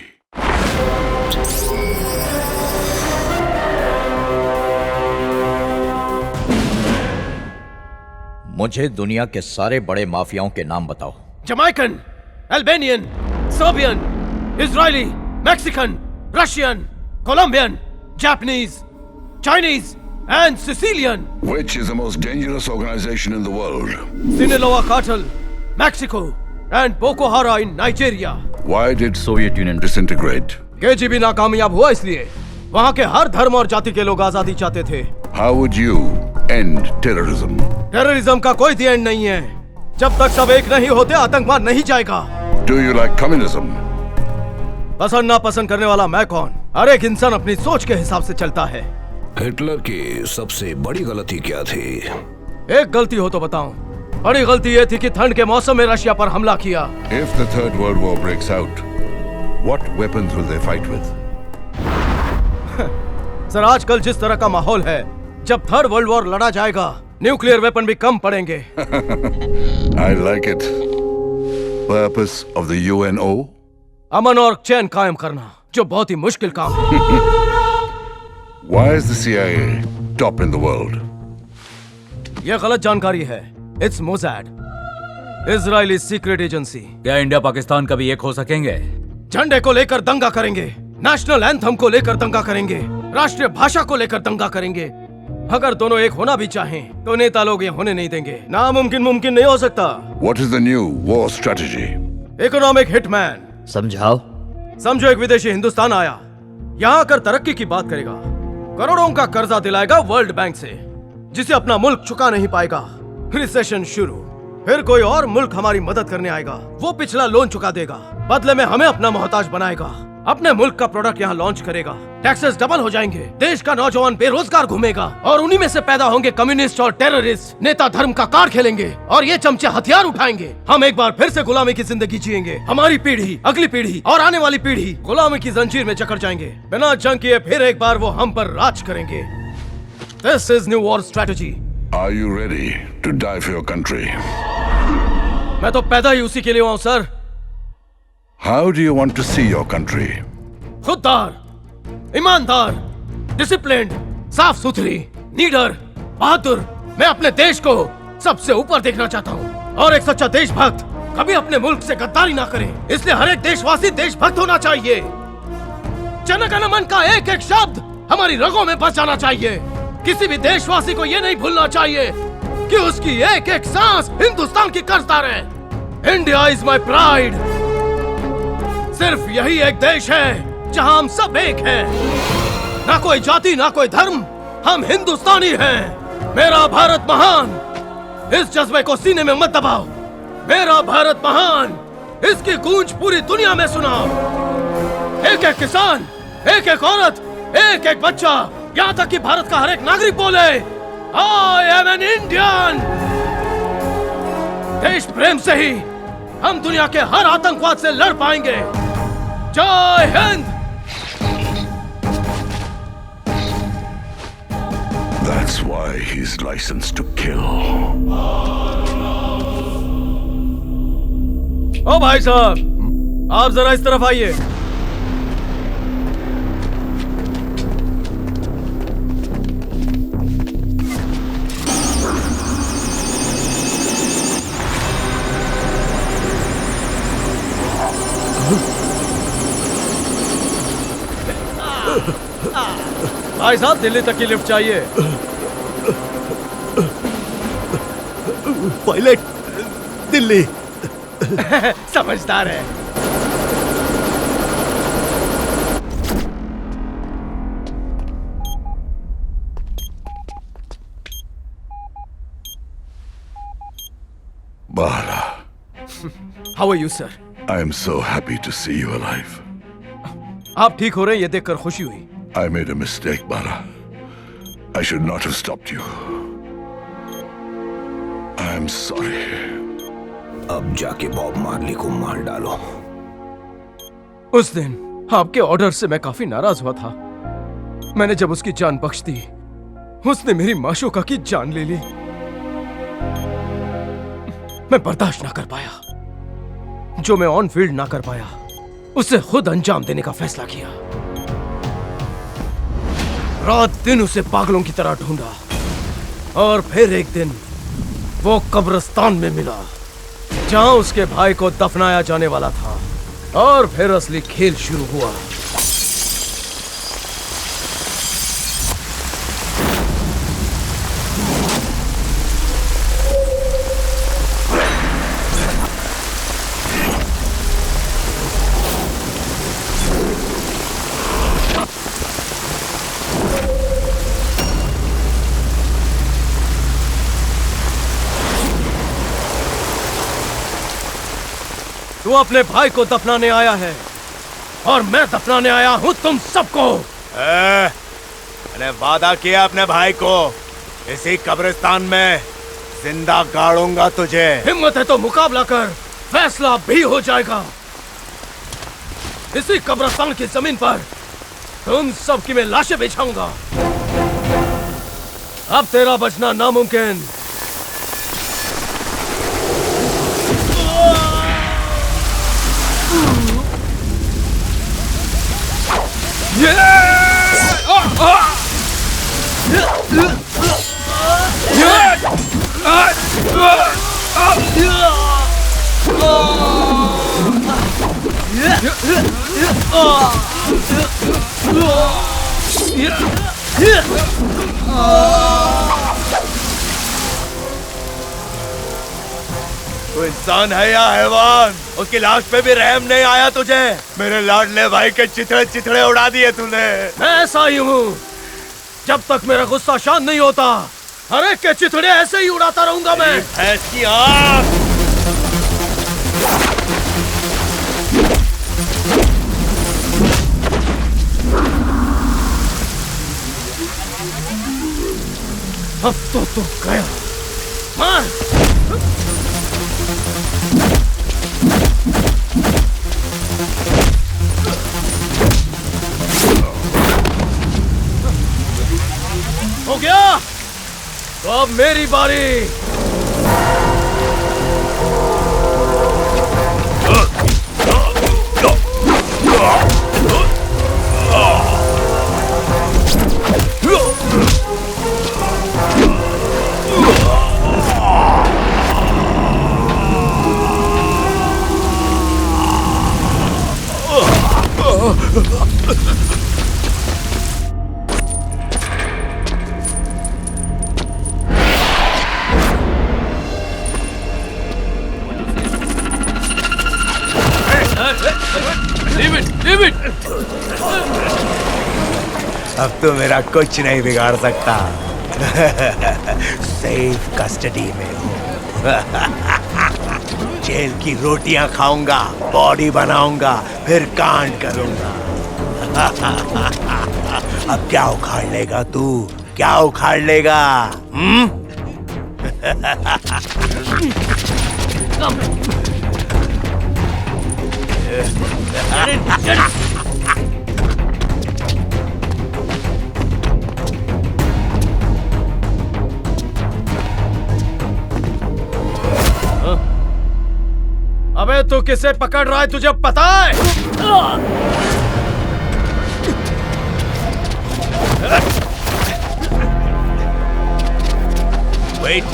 मुझे दुनिया के सारे बड़े माफियाओं के नाम बताओ। Jamaican, Albanian, Serbian, Israeli, Mexican, Russian, Colombian, Japanese, Chinese and Sicilian. Which is the most dangerous organization in the world? Sinaloa cartel, Mexico, and Boko Haram in Nigeria. Why did Soviet Union disintegrate? KGB नाकामयाब हुआ इसलिए वहाँ के हर धर्म और जाति के लोग आजादी चाहते थे। How would you end terrorism? Terrorism का कोई दी एंड नहीं है। जब तक सब एक नहीं होते आतंकवाद नहीं जाएगा। Do you like communism? पसंद ना पसंद करने वाला मैं कौन? हर एक इंसान अपनी सोच के हिसाब से चलता है। हिटलर की सबसे बड़ी गलती क्या थी? एक गलती हो तो बताऊं। बड़ी गलती ये थी कि ठंड के मौसम में रशिया पर हमला किया। If the Third World War breaks out, what weapons will they fight with? Sir आजकल जिस तरह का माहौल है, जब थर्ड वर्ल्ड वॉर लड़ा जाएगा, न्यूक्लियर वेपन भी कम पड़ेंगे। I like it. Purpose of the UNO? अमन और चैन कायम करना, जो बहुत ही मुश्किल काम है। Why is the CIA top in the world? यह गलत जानकारी है। It's Mossad, Israeli secret agency. क्या इंडिया पाकिस्तान कभी एक हो सकेंगे? झंडे को लेकर दंगा करेंगे, नेशनल एंथम को लेकर दंगा करेंगे, राष्ट्रीय भाषा को लेकर दंगा करेंगे। अगर दोनों एक होना भी चाहें, तो नेता लोग ये होने नहीं देंगे। नामुमकिन मुमकिन नहीं हो सकता। What is the new war strategy? Economic hitman. समझाओ। समझो एक विदेशी हिंदुस्तान आया, यहाँ आकर तरक्की की बात करेगा, करोड़ों का कर्जा दिलाएगा वर्ल्ड बैंक से, जिसे अपना मुल्क चुका नहीं पाएगा। रिसेशन शुरू, फिर कोई और मुल्क हमारी मदद करने आएगा, वो पिछला लोन चुका देगा, बदले में हमें अपना मोहताज बनाएगा, अपने मुल्क का प्रोडक्ट यहाँ लॉन्च करेगा, टैक्सेस डबल हो जाएंगे, देश का नौजवान बेरोजगार घूमेगा और उन्हीं में से पैदा होंगे कम्युनिस्ट और टेररिस्ट। नेता धर्म का कार्ड खेलेंगे और ये चमचे हथियार उठाएंगे। हम एक बार फिर से गुलामी की जिंदगी जिएंगे। हमारी पीढ़ी, अगली पीढ़ी और आने वाली पीढ़ी गुलामी की जंजीर में जकड़ जाएंगे। बिना जंग किए फिर एक बार वो हम पर राज करेंगे। This is new war strategy. Are you ready to die for your country? मैं तो पैदा ही उसी के लिए हुआ हूँ sir. How do you want to see your country? खुददार, ईमानदार, डिसिप्लिन्ड, साफ सुथरी, नीडर, बहादुर। मैं अपने देश को सबसे ऊपर देखना चाहता हूँ और एक सच्चा देशभक्त कभी अपने मुल्क से गद्दारी ना करे। इसलिए हर एक देशवासी देशभक्त होना चाहिए। जन गण मन का एक एक शब्द हमारी रगों में बस जाना चाहिए। किसी भी देशवासी को ये नहीं भूलना चाहिए कि उसकी एक एक सांस हिंदुस्तान की कर्जदार है। India is my pride. सिर्फ यही एक देश है जहां हम सब एक हैं। ना कोई जाति, ना कोई धर्म, हम हिंदुस्तानी हैं। मेरा भारत महान, इस जज्बे को सीने में मत दबाओ। मेरा भारत महान, इसकी गूंज पूरी दुनिया में सुनाओ। एक एक किसान, एक एक औरत, एक एक बच्चा, यहाँ तक कि भारत का हर एक नागरिक बोले, I am an Indian। देश प्रेम से ही हम दुनिया के हर आतंकवाद से लड़ पाएंगे। जय Hind. That's why he's licensed to kill. ओ भाई साहब, आप जरा इस तरफ आइए। भाई साहब, दिल्ली तक की लिफ्ट चाहिए। पायलट, दिल्ली। समझदार है। Bala, How are you, sir? I am so happy to see you alive. आप ठीक हो रहे हैं ये देखकर खुशी हुई। I made a mistake, Bala. I should not have stopped you. I am sorry. अब जाके बॉब मार्ली को मार डालो। उस दिन आपके ऑर्डर से मैं काफी नाराज हुआ था। मैंने जब उसकी जान बख्श दी, उसने मेरी माशूका की जान ले ली। मैं बर्दाश्त ना कर पाया। जो मैं ऑन फील्ड ना कर पाया, उसे खुद अंजाम देने का फैसला किया। रात दिन उसे पागलों की तरह ढूंढा और फिर एक दिन वो कब्रिस्तान में मिला जहां उसके भाई को दफनाया जाने वाला था। और फिर असली खेल शुरू हुआ। तू अपने भाई को दफनाने आया है और मैं दफनाने आया हूं तुम सबको। मैंने वादा किया अपने भाई को, इसी कब्रिस्तान में जिंदा गाड़ूंगा तुझे। हिम्मत है तो मुकाबला कर, फैसला भी हो जाएगा। इसी कब्रिस्तान की जमीन पर तुम सबकी मैं लाशें बिछाऊंगा। अब तेरा बचना नामुमकिन। तू इंसान है या हैवान? उसकी लाश पे भी रहम नहीं आया तुझे? मेरे लाडले भाई के चिथड़े चिथड़े उड़ा दिए तूने। मैं ऐसा ही हूँ, जब तक मेरा गुस्सा शांत नहीं होता हर एक के चिथड़े ऐसे ही उड़ाता रहूंगा मैं। भैंस की आँख। अब तो तू गया। मार। हो गया? तो अब मेरी बारी। अब तो मेरा कुछ नहीं बिगाड़ सकता। सेफ कस्टडी में हूँ। जेल की रोटियां खाऊंगा, बॉडी बनाऊंगा, फिर कांड करूंगा। अब क्या उखाड़ लेगा तू? क्या उखाड़ लेगा? अबे तू किसे पकड़ रहा है तुझे पता है? Wait!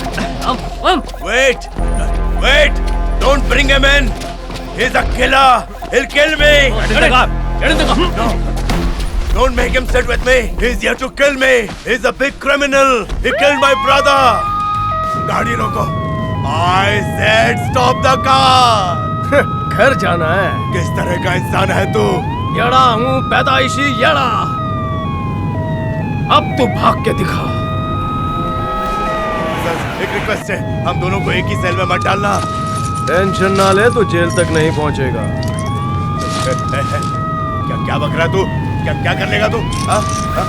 Don't bring him in! He's a killer! He'll kill me! No! Don't make him sit with me! He's here to kill me! He's a big criminal! He killed my brother! गाड़ी रोको! I said stop the car! घर जाना है? किस तरह का इंसान है तू? येड़ा हूँ, पैदाइशी येड़ा। अब तू भाग के दिखा। एक रिक्वेस्ट है, हम दोनों को एक ही सेल में मत डालना। टेंशन ना ले, तू जेल तक नहीं पहुंचेगा। क्या क्या बक रहा तू? क्या क्या कर लेगा तू? हाँ? हाँ?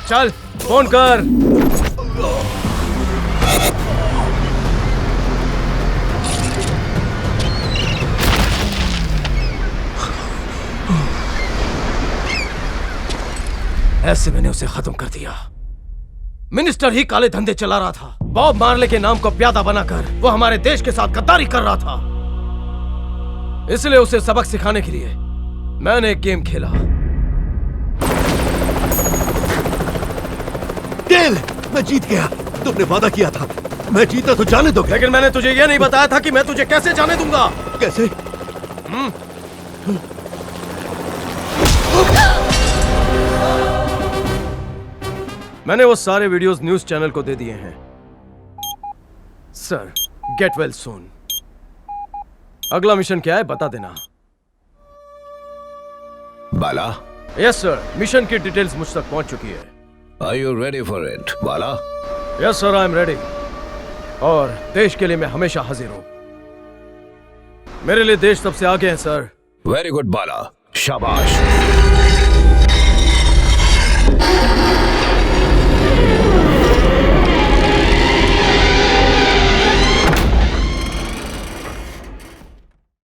चल फोन कर। ऐसे मैंने उसे खत्म कर दिया। मिनिस्टर ही काले धंधे चला रहा था। बॉब मार्ले के नाम को प्यादा बनाकर वो हमारे देश के साथ गद्दारी कर रहा था। इसलिए उसे सबक सिखाने के लिए मैंने एक गेम खेला। डेल, मैं जीत गया। तुमने वादा किया था, मैं जीता तो जाने दोगे। लेकिन मैंने तुझे यह नहीं बताया था कि मैं तुझे कैसे जाने दूंगा। कैसे? मैंने वो सारे वीडियोस न्यूज़ चैनल को दे दिए हैं। Sir, get well soon. अगला मिशन क्या है बता देना। बाला? यस सर, मिशन की डिटेल्स मुझ तक पहुंच चुकी है। Are you ready for it, Bala? Yes sir, I am ready. और देश के लिए मैं हमेशा हाजिर हूं। मेरे लिए देश सबसे आगे है सर। वेरी गुड बाला, शाबाश।